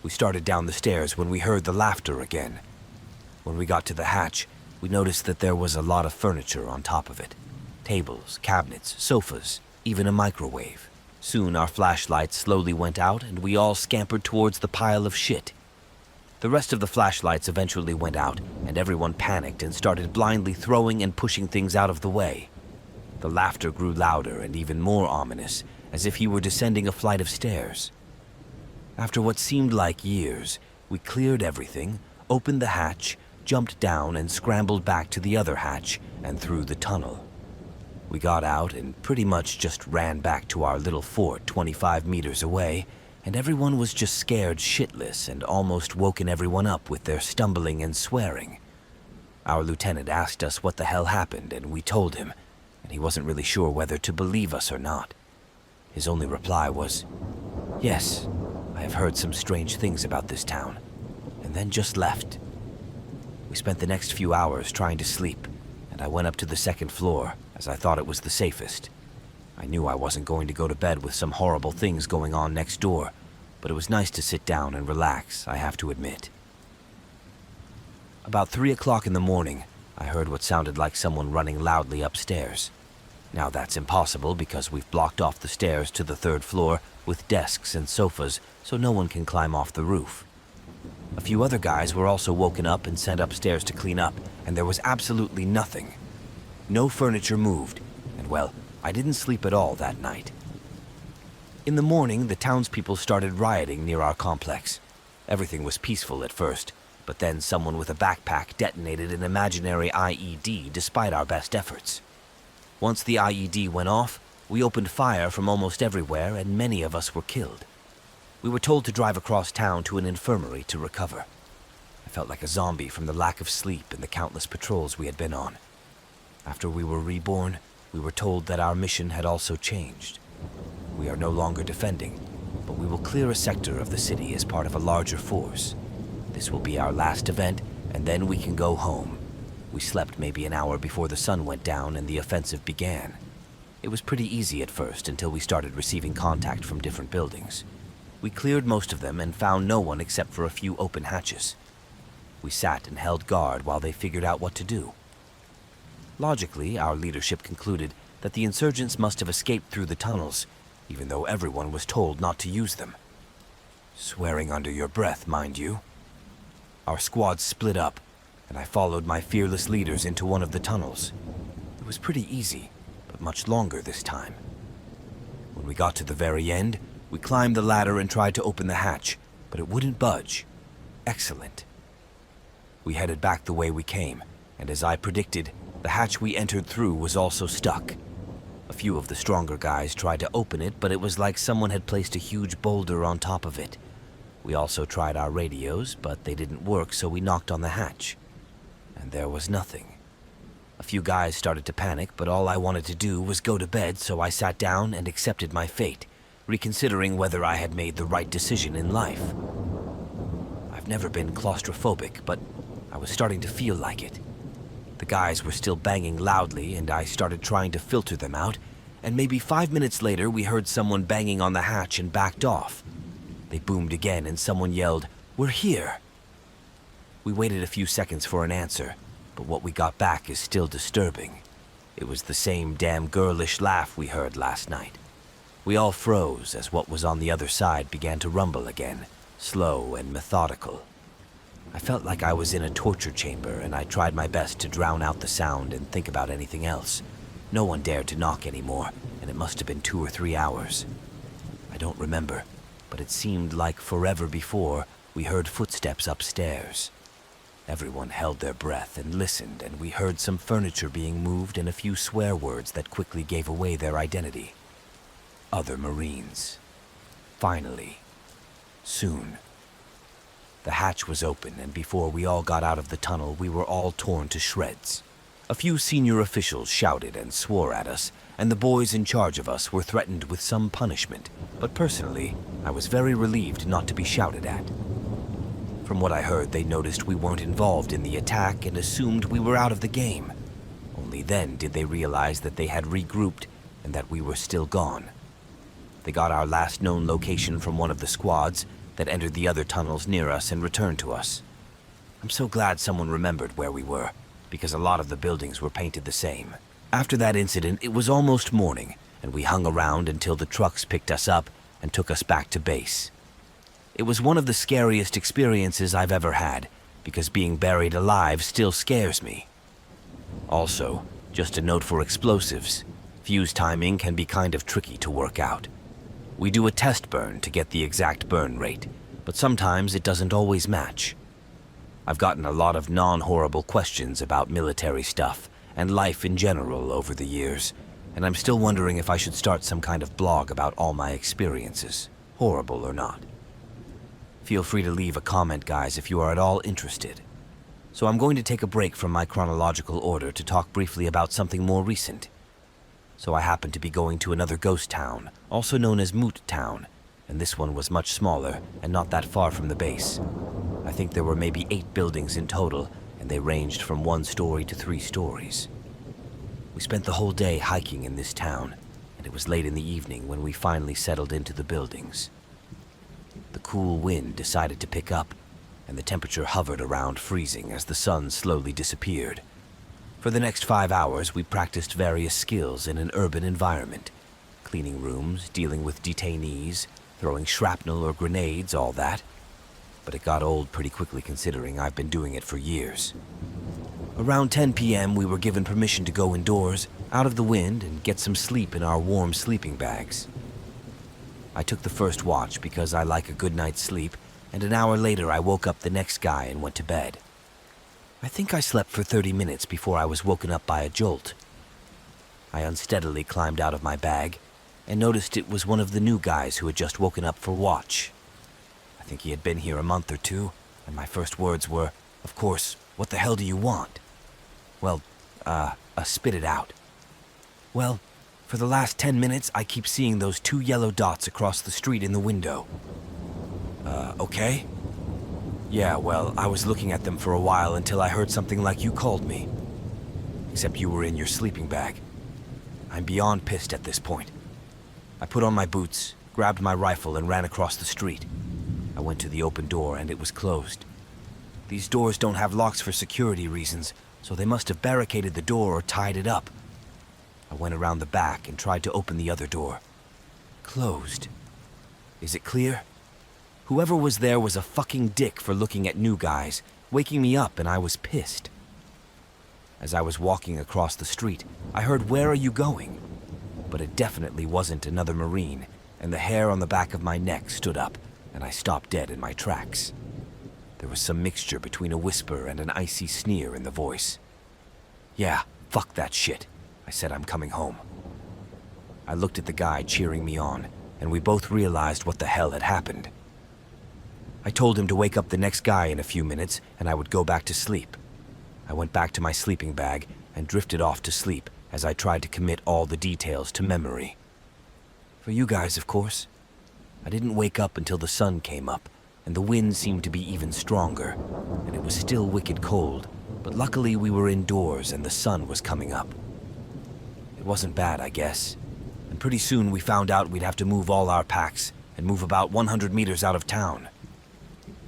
We started down the stairs when we heard the laughter again. When we got to the hatch, we noticed that there was a lot of furniture on top of it. Tables, cabinets, sofas, even a microwave. Soon our flashlights slowly went out and we all scampered towards the pile of shit. The rest of the flashlights eventually went out, and everyone panicked and started blindly throwing and pushing things out of the way. The laughter grew louder and even more ominous, as if he were descending a flight of stairs. After what seemed like years, we cleared everything, opened the hatch, jumped down and scrambled back to the other hatch and through the tunnel. We got out and pretty much just ran back to our little fort 25 meters away, and everyone was just scared shitless and almost woken everyone up with their stumbling and swearing. Our lieutenant asked us what the hell happened, and we told him, and he wasn't really sure whether to believe us or not. His only reply was, "Yes, I have heard some strange things about this town," and then just left. We spent the next few hours trying to sleep, and I went up to the second floor, as I thought it was the safest. I knew I wasn't going to go to bed with some horrible things going on next door, but it was nice to sit down and relax, I have to admit. About 3 o'clock in the morning, I heard what sounded like someone running loudly upstairs. Now that's impossible because we've blocked off the stairs to the third floor with desks and sofas so no one can climb off the roof. A few other guys were also woken up and sent upstairs to clean up, and there was absolutely nothing. No furniture moved, and well, I didn't sleep at all that night. In the morning, the townspeople started rioting near our complex. Everything was peaceful at first, but then someone with a backpack detonated an imaginary IED despite our best efforts. Once the IED went off, we opened fire from almost everywhere and many of us were killed. We were told to drive across town to an infirmary to recover. I felt like a zombie from the lack of sleep and the countless patrols we had been on. After we were reborn, we were told that our mission had also changed. We are no longer defending, but we will clear a sector of the city as part of a larger force. This will be our last event, and then we can go home. We slept maybe an hour before the sun went down and the offensive began. It was pretty easy at first until we started receiving contact from different buildings. We cleared most of them and found no one except for a few open hatches. We sat and held guard while they figured out what to do. Logically, our leadership concluded that the insurgents must have escaped through the tunnels, even though everyone was told not to use them. Swearing under your breath, mind you. Our squad split up, and I followed my fearless leaders into one of the tunnels. It was pretty easy, but much longer this time. When we got to the very end, we climbed the ladder and tried to open the hatch, but it wouldn't budge. Excellent. We headed back the way we came, and as I predicted, the hatch we entered through was also stuck. A few of the stronger guys tried to open it, but it was like someone had placed a huge boulder on top of it. We also tried our radios, but they didn't work, so we knocked on the hatch. And there was nothing. A few guys started to panic, but all I wanted to do was go to bed, so I sat down and accepted my fate, reconsidering whether I had made the right decision in life. I've never been claustrophobic, but I was starting to feel like it. The guys were still banging loudly, and I started trying to filter them out, and maybe 5 minutes later we heard someone banging on the hatch and backed off. They boomed again and someone yelled, "We're here!" We waited a few seconds for an answer, but what we got back is still disturbing. It was the same damn girlish laugh we heard last night. We all froze as what was on the other side began to rumble again, slow and methodical. I felt like I was in a torture chamber, and I tried my best to drown out the sound and think about anything else. No one dared to knock anymore, and it must have been 2 or 3 hours. I don't remember, but it seemed like forever before we heard footsteps upstairs. Everyone held their breath and listened, and we heard some furniture being moved and a few swear words that quickly gave away their identity. Other Marines. Finally. Soon. The hatch was open, and before we all got out of the tunnel, we were all torn to shreds. A few senior officials shouted and swore at us, and the boys in charge of us were threatened with some punishment, but personally, I was very relieved not to be shouted at. From what I heard, they noticed we weren't involved in the attack and assumed we were out of the game. Only then did they realize that they had regrouped and that we were still gone. They got our last known location from one of the squads that entered the other tunnels near us and returned to us. I'm so glad someone remembered where we were, because a lot of the buildings were painted the same. After that incident, it was almost morning, and we hung around until the trucks picked us up and took us back to base. It was one of the scariest experiences I've ever had, because being buried alive still scares me. Also, just a note for explosives, fuse timing can be kind of tricky to work out. We do a test burn to get the exact burn rate, but sometimes it doesn't always match. I've gotten a lot of non-horrible questions about military stuff and life in general over the years, and I'm still wondering if I should start some kind of blog about all my experiences, horrible or not. Feel free to leave a comment, guys, if you are at all interested. So I'm going to take a break from my chronological order to talk briefly about something more recent. So I happened to be going to another ghost town, also known as Moot Town, and this one was much smaller and not that far from the base. I think there were maybe 8 buildings in total, and they ranged from 1 story to 3 stories. We spent the whole day hiking in this town, and it was late in the evening when we finally settled into the buildings. The cool wind decided to pick up, and the temperature hovered around freezing as the sun slowly disappeared. For the next 5 hours, we practiced various skills in an urban environment. Cleaning rooms, dealing with detainees, throwing shrapnel or grenades, all that. But it got old pretty quickly considering I've been doing it for years. Around 10 p.m., we were given permission to go indoors, out of the wind, and get some sleep in our warm sleeping bags. I took the first watch because I like a good night's sleep, and an hour later I woke up the next guy and went to bed. I think I slept for 30 minutes before I was woken up by a jolt. I unsteadily climbed out of my bag and noticed it was one of the new guys who had just woken up for watch. I think he had been here a month or 2, and my first words were, of course, "What the hell do you want?" Well, spit it out. Well, for the last 10 minutes, I keep seeing those 2 yellow dots across the street in the window. Okay? Yeah, well, I was looking at them for a while until I heard something like you called me. Except you were in your sleeping bag. I'm beyond pissed at this point. I put on my boots, grabbed my rifle, and ran across the street. I went to the open door, and it was closed. These doors don't have locks for security reasons, so they must have barricaded the door or tied it up. I went around the back and tried to open the other door. Closed. Is it clear? Whoever was there was a fucking dick for looking at new guys, waking me up, and I was pissed. As I was walking across the street, I heard, "Where are you going?" But it definitely wasn't another Marine, and the hair on the back of my neck stood up, and I stopped dead in my tracks. There was some mixture between a whisper and an icy sneer in the voice. "Yeah, fuck that shit," I said. "I'm coming home." I looked at the guy cheering me on, and we both realized what the hell had happened. I told him to wake up the next guy in a few minutes, and I would go back to sleep. I went back to my sleeping bag and drifted off to sleep as I tried to commit all the details to memory. For you guys, of course. I didn't wake up until the sun came up, and the wind seemed to be even stronger, and it was still wicked cold, but luckily we were indoors and the sun was coming up. It wasn't bad, I guess, and pretty soon we found out we'd have to move all our packs and move about 100 meters out of town.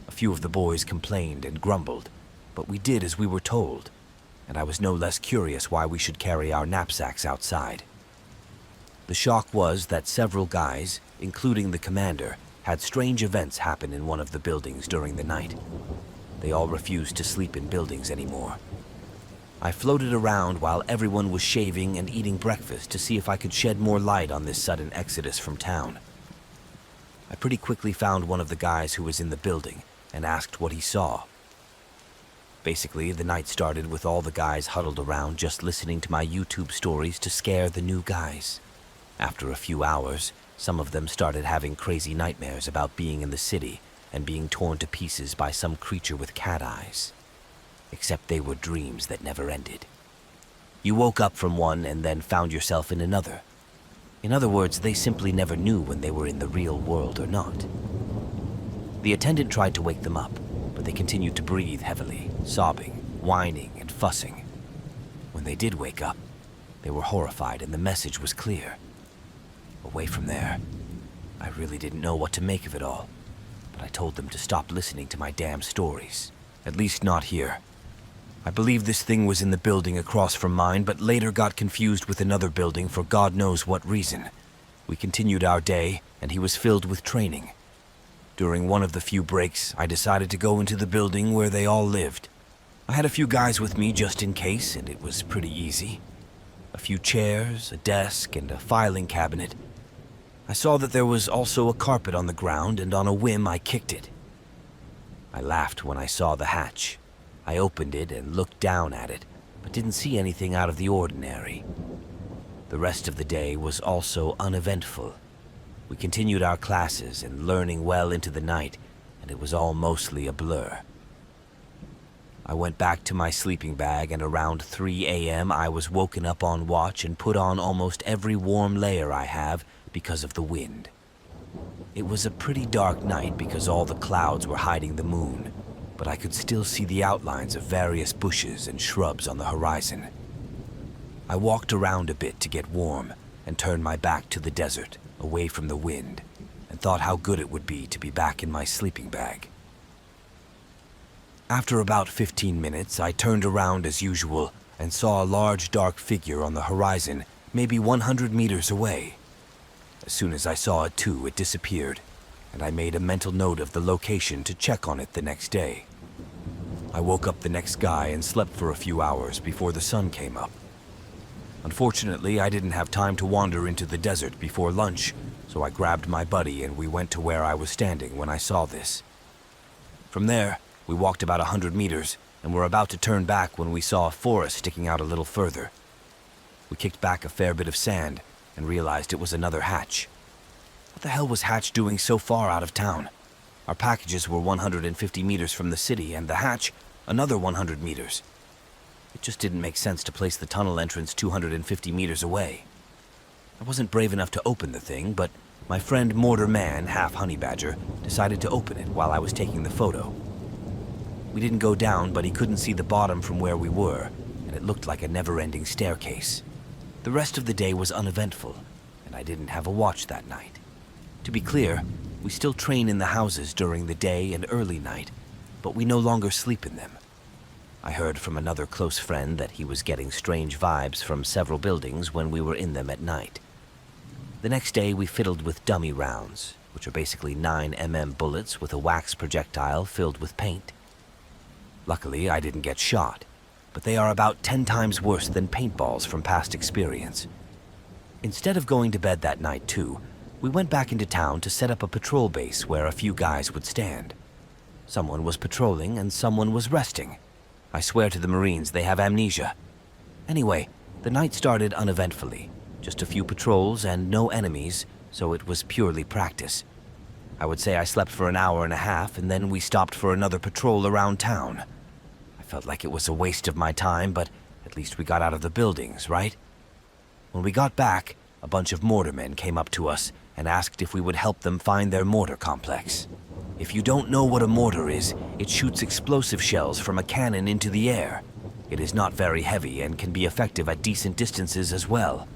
A few of the boys complained and grumbled, but we did as we were told. and I was no less curious why we should carry our knapsacks outside. The shock was that several guys, including the commander, had strange events happen in one of the buildings during the night. They all refused to sleep in buildings anymore. I floated around while everyone was shaving and eating breakfast to see if I could shed more light on this sudden exodus from town. I pretty quickly found one of the guys who was in the building and asked what he saw. Basically, the night started with all the guys huddled around just listening to my YouTube stories to scare the new guys. After a few hours, some of them started having crazy nightmares about being in the city and being torn to pieces by some creature with cat eyes. Except they were dreams that never ended. You woke up from one and then found yourself in another. In other words, they simply never knew when they were in the real world or not. The attendant tried to wake them up, but they continued to breathe heavily, sobbing, whining, and fussing. When they did wake up, they were horrified and the message was clear. Away from there, I really didn't know what to make of it all, but I told them to stop listening to my damn stories. At least not here. I believe this thing was in the building across from mine, but later got confused with another building for God knows what reason. We continued our day, and he was filled with training. During one of the few breaks, I decided to go into the building where they all lived. I had a few guys with me just in case, and it was pretty easy. A few chairs, a desk, and a filing cabinet. I saw that there was also a carpet on the ground, and on a whim I kicked it. I laughed when I saw the hatch. I opened it and looked down at it, but didn't see anything out of the ordinary. The rest of the day was also uneventful. We continued our classes and learning well into the night, and it was all mostly a blur. I went back to my sleeping bag, and around 3 a.m. I was woken up on watch and put on almost every warm layer I have because of the wind. It was a pretty dark night because all the clouds were hiding the moon, but I could still see the outlines of various bushes and shrubs on the horizon. I walked around a bit to get warm and turned my back to the desert, away from the wind, and thought how good it would be to be back in my sleeping bag. After about 15 minutes, I turned around as usual and saw a large dark figure on the horizon, maybe 100 meters away. As soon as I saw it too, it disappeared, and I made a mental note of the location to check on it the next day. I woke up the next guy and slept for a few hours before the sun came up. Unfortunately, I didn't have time to wander into the desert before lunch, so I grabbed my buddy and we went to where I was standing when I saw this. From there, we walked about 100 meters and were about to turn back when we saw a forest sticking out a little further. We kicked back a fair bit of sand and realized it was another hatch. What the hell was Hatch doing so far out of town? Our packages were 150 meters from the city, and the hatch, another 100 meters. It just didn't make sense to place the tunnel entrance 250 meters away. I wasn't brave enough to open the thing, but my friend Mortar Man, half Honey Badger, decided to open it while I was taking the photo. We didn't go down, but he couldn't see the bottom from where we were, and it looked like a never-ending staircase. The rest of the day was uneventful, and I didn't have a watch that night. To be clear, we still train in the houses during the day and early night, but we no longer sleep in them. I heard from another close friend that he was getting strange vibes from several buildings when we were in them at night. The next day we fiddled with dummy rounds, which are basically 9mm bullets with a wax projectile filled with paint. Luckily, I didn't get shot, but they are about 10 times worse than paintballs from past experience. Instead of going to bed that night too, we went back into town to set up a patrol base where a few guys would stand. Someone was patrolling and someone was resting. I swear to the Marines they have amnesia. Anyway, the night started uneventfully. Just a few patrols and no enemies, so it was purely practice. I would say I slept for an hour and a half, and then we stopped for another patrol around town. I felt like it was a waste of my time, but at least we got out of the buildings, right? When we got back, a bunch of mortar men came up to us and asked if we would help them find their mortar complex. If you don't know what a mortar is, it shoots explosive shells from a cannon into the air. It is not very heavy and can be effective at decent distances as well.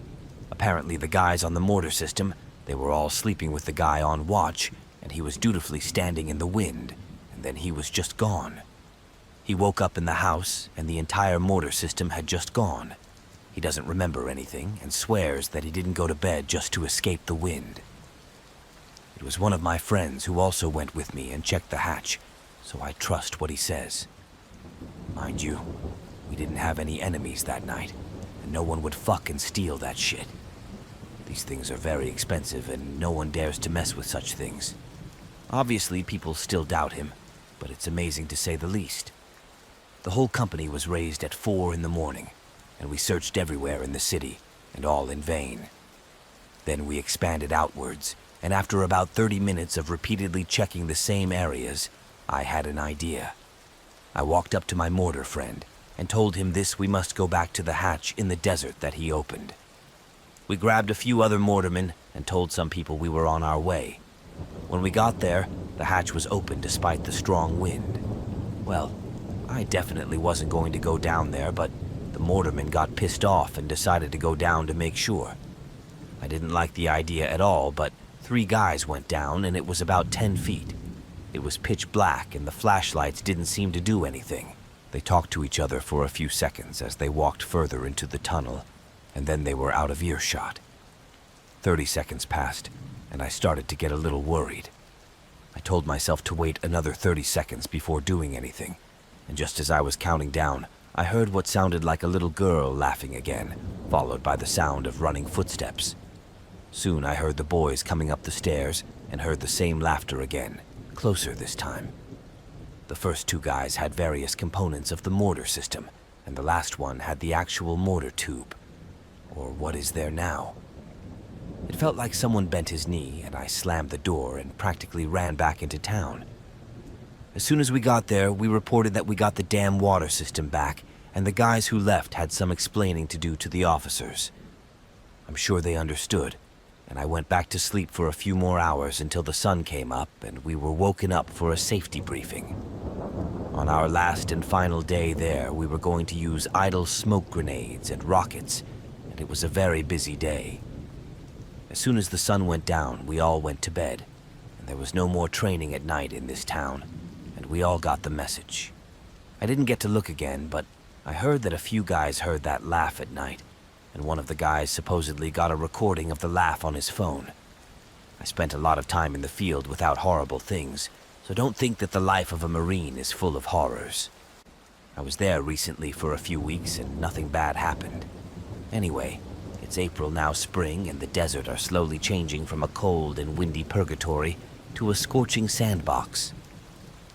Apparently the guys on the mortar system, they were all sleeping with the guy on watch, and he was dutifully standing in the wind, and then he was just gone. He He woke up in the house, and the entire mortar system had just gone. He doesn't remember anything and swears that he didn't go to bed just to escape the wind. It was one of my friends who also went with me and checked the hatch, so I trust what he says. Mind you, we didn't have any enemies that night, and no one would fuck and steal that shit. These things are very expensive, and no one dares to mess with such things. Obviously, people still doubt him, but it's amazing to say the least. The whole company was raised at 4 in the morning, and we searched everywhere in the city, and all in vain. Then we expanded outwards, and after about 30 minutes of repeatedly checking the same areas, I had an idea. I walked up to my mortar friend and told him we must go back to the hatch in the desert that he opened. We grabbed a few other mortarmen and told some people we were on our way. When we got there, the hatch was open despite the strong wind. Well, I definitely wasn't going to go down there, but the mortarmen got pissed off and decided to go down to make sure. I didn't like the idea at all, but 3 guys went down and it was about 10 feet. It was pitch black and the flashlights didn't seem to do anything. They talked to each other for a few seconds as they walked further into the tunnel, and then they were out of earshot. 30 seconds passed, and I started to get a little worried. I told myself to wait another 30 seconds before doing anything, and just as I was counting down, I heard what sounded like a little girl laughing again, followed by the sound of running footsteps. Soon I heard the boys coming up the stairs and heard the same laughter again, closer this time. The first 2 guys had various components of the mortar system, and the last one had the actual mortar tube. Or what is there now? It felt like someone bent his knee, and I slammed the door and practically ran back into town. As soon as we got there, we reported that we got the damn water system back, and the guys who left had some explaining to do to the officers. I'm sure they understood, and I went back to sleep for a few more hours until the sun came up and we were woken up for a safety briefing. On our last and final day there, we were going to use idle smoke grenades and rockets, and it was a very busy day. As soon as the sun went down, we all went to bed, and there was no more training at night in this town, and we all got the message. I didn't get to look again, but I heard that a few guys heard that laugh at night, and one of the guys supposedly got a recording of the laugh on his phone. I spent a lot of time in the field without horrible things, so don't think that the life of a Marine is full of horrors. I was there recently for a few weeks and nothing bad happened. Anyway, it's April now spring and the desert are slowly changing from a cold and windy purgatory to a scorching sandbox.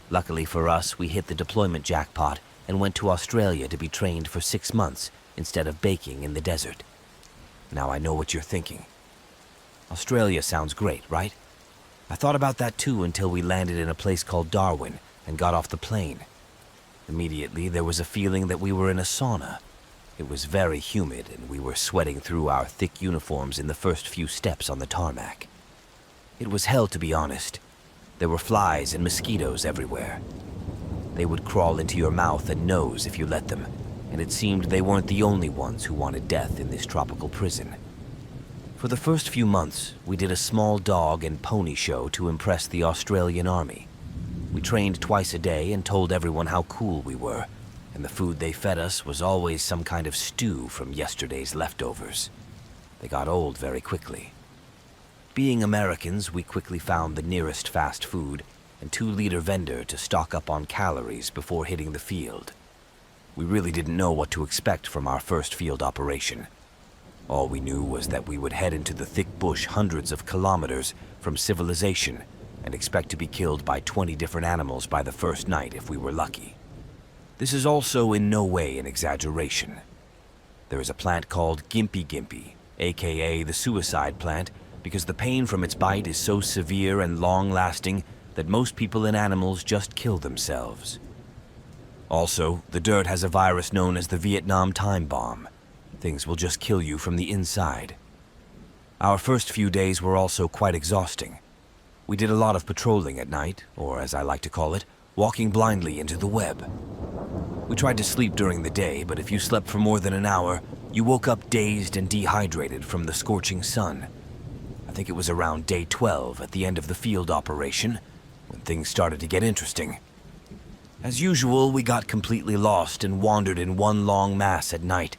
Luckily for us, we hit the deployment jackpot and went to Australia to be trained for 6 months instead of baking in the desert. Now I know what you're thinking. Australia sounds great, right? I thought about that too until we landed in a place called Darwin and got off the plane. Immediately, there was a feeling that we were in a sauna. It was very humid and we were sweating through our thick uniforms in the first few steps on the tarmac. It was hell, to be honest. There were flies and mosquitoes everywhere. They would crawl into your mouth and nose if you let them, and it seemed they weren't the only ones who wanted death in this tropical prison. For the first few months, we did a small dog and pony show to impress the Australian Army. We trained twice a day and told everyone how cool we were, and the food they fed us was always some kind of stew from yesterday's leftovers. They got old very quickly. Being Americans, we quickly found the nearest fast food and 2-liter vendor to stock up on calories before hitting the field. We really didn't know what to expect from our first field operation. All we knew was that we would head into the thick bush hundreds of kilometers from civilization and expect to be killed by 20 different animals by the first night if we were lucky. This is also in no way an exaggeration. There is a plant called Gimpy Gimpy, aka the suicide plant, because the pain from its bite is so severe and long-lasting that most people and animals just kill themselves. Also, the dirt has a virus known as the Vietnam time bomb. Things will just kill you from the inside. Our first few days were also quite exhausting. We did a lot of patrolling at night, or as I like to call it, walking blindly into the web. We tried to sleep during the day, but if you slept for more than an hour, you woke up dazed and dehydrated from the scorching sun. I think it was around day 12 at the end of the field operation when things started to get interesting. As usual, we got completely lost and wandered in one long mass at night.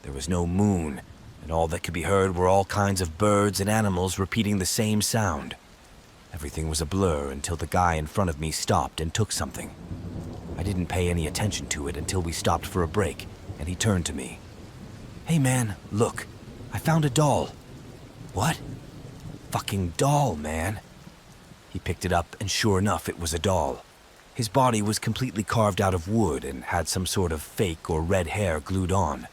There was no moon, and all that could be heard were all kinds of birds and animals repeating the same sound. Everything was a blur until the guy in front of me stopped and took something. I didn't pay any attention to it until we stopped for a break, and he turned to me. "Hey man, look, I found a doll." "What?" "Fucking doll, man." He picked it up, and sure enough, it was a doll. His body was completely carved out of wood and had some sort of fake or red hair glued on.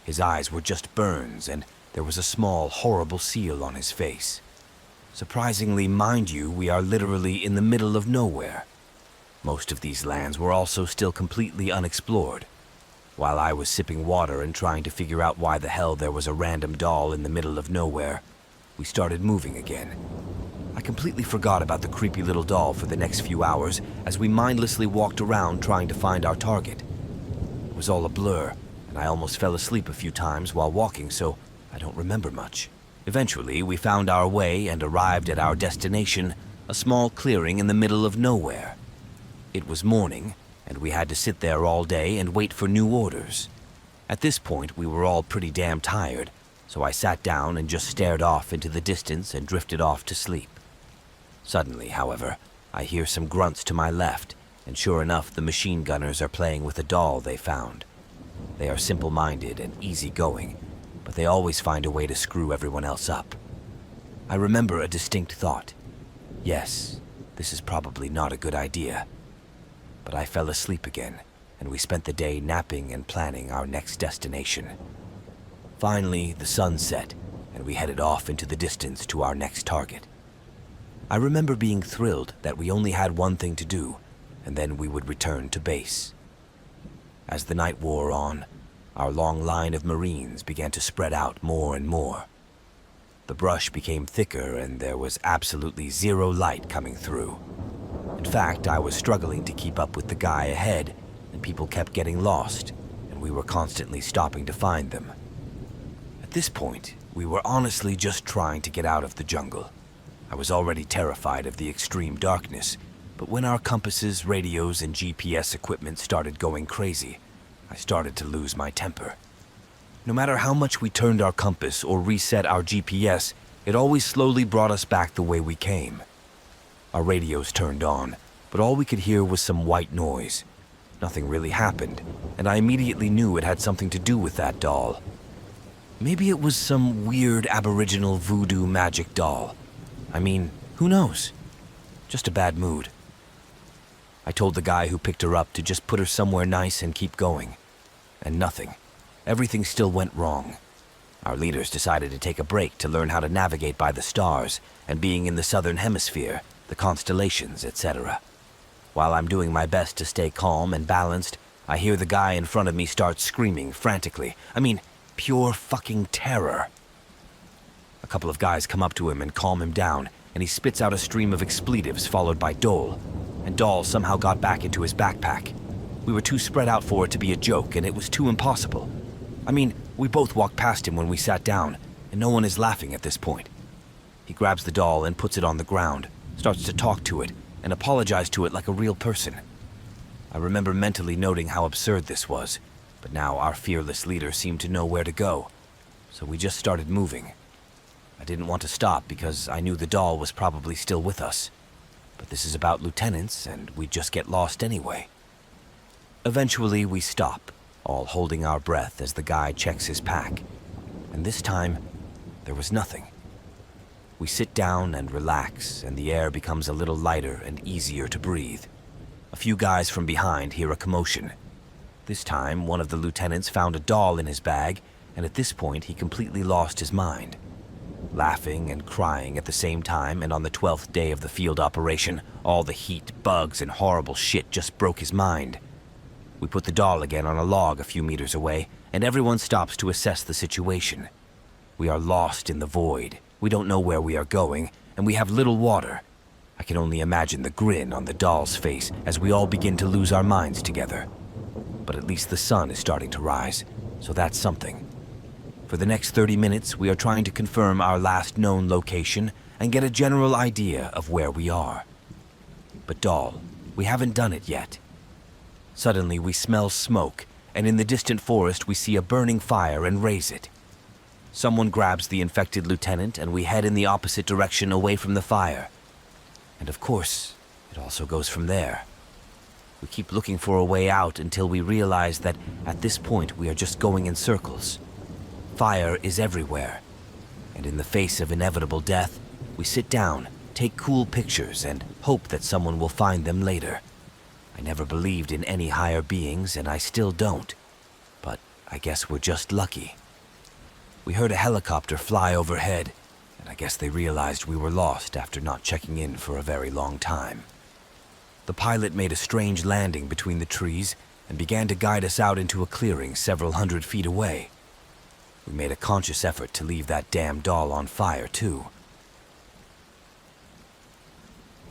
His eyes were just burns, and there was a small, horrible seal on his face. Surprisingly, mind you, we are literally in the middle of nowhere. Most of these lands were also still completely unexplored. While I was sipping water and trying to figure out why the hell there was a random doll in the middle of nowhere, we started moving again. I completely forgot about the creepy little doll for the next few hours as we mindlessly walked around trying to find our target. It was all a blur, and I almost fell asleep a few times while walking, so I don't remember much. Eventually, we found our way and arrived at our destination, a small clearing in the middle of nowhere. It was morning, and we had to sit there all day and wait for new orders. At this point, we were all pretty damn tired, so I sat down and just stared off into the distance and drifted off to sleep. Suddenly, however, I hear some grunts to my left, and sure enough, the machine gunners are playing with a doll they found. They are simple-minded and easygoing, but they always find a way to screw everyone else up. I remember a distinct thought. Yes, this is probably not a good idea. But I fell asleep again, and we spent the day napping and planning our next destination. Finally, the sun set, and we headed off into the distance to our next target. I remember being thrilled that we only had one thing to do, and then we would return to base. As the night wore on, our long line of Marines began to spread out more and more. The brush became thicker, and there was absolutely zero light coming through. In fact, I was struggling to keep up with the guy ahead, and people kept getting lost, and we were constantly stopping to find them. At this point, we were honestly just trying to get out of the jungle. I was already terrified of the extreme darkness, but when our compasses, radios, and GPS equipment started going crazy, I started to lose my temper. No matter how much we turned our compass or reset our GPS, it always slowly brought us back the way we came. Our radios turned on, but all we could hear was some white noise. Nothing really happened, and I immediately knew it had something to do with that doll. Maybe it was some weird aboriginal voodoo magic doll. I mean, who knows? Just a bad mood. I told the guy who picked her up to just put her somewhere nice and keep going. And nothing. Everything still went wrong. Our leaders decided to take a break to learn how to navigate by the stars and being in the southern hemisphere, the constellations, etc. While I'm doing my best to stay calm and balanced, I hear the guy in front of me start screaming frantically. I mean, pure fucking terror. A couple of guys come up to him and calm him down, and he spits out a stream of expletives followed by Dole, and Dole somehow got back into his backpack. We were too spread out for it to be a joke, and it was too impossible. I mean, we both walked past him when we sat down, and no one is laughing at this point. He grabs the doll and puts it on the ground, starts to talk to it, and apologize to it like a real person. I remember mentally noting how absurd this was, but now our fearless leader seemed to know where to go, so we just started moving. I didn't want to stop because I knew the doll was probably still with us, but this is about lieutenants, and we'd just get lost anyway. Eventually, we stop, all holding our breath as the guy checks his pack, and this time, there was nothing. We sit down and relax, and the air becomes a little lighter and easier to breathe. A few guys from behind hear a commotion. This time, one of the lieutenants found a doll in his bag, and at this point, he completely lost his mind. Laughing and crying at the same time, and on the 12th day of the field operation, all the heat, bugs, and horrible shit just broke his mind. We put the doll again on a log a few meters away, and everyone stops to assess the situation. We are lost in the void. We don't know where we are going, and we have little water. I can only imagine the grin on the doll's face as we all begin to lose our minds together. But at least the sun is starting to rise, so that's something. For the next 30 minutes, we are trying to confirm our last known location and get a general idea of where we are. But doll, we haven't done it yet. Suddenly, we smell smoke, and in the distant forest, we see a burning fire and raise it. Someone grabs the infected lieutenant, and we head in the opposite direction away from the fire. And of course, it also goes from there. We keep looking for a way out until we realize that at this point we are just going in circles. Fire is everywhere, and in the face of inevitable death, we sit down, take cool pictures, and hope that someone will find them later. I never believed in any higher beings, and I still don't. But I guess we're just lucky. We heard a helicopter fly overhead, and I guess they realized we were lost after not checking in for a very long time. The pilot made a strange landing between the trees and began to guide us out into a clearing several hundred feet away. We made a conscious effort to leave that damn doll on fire, too.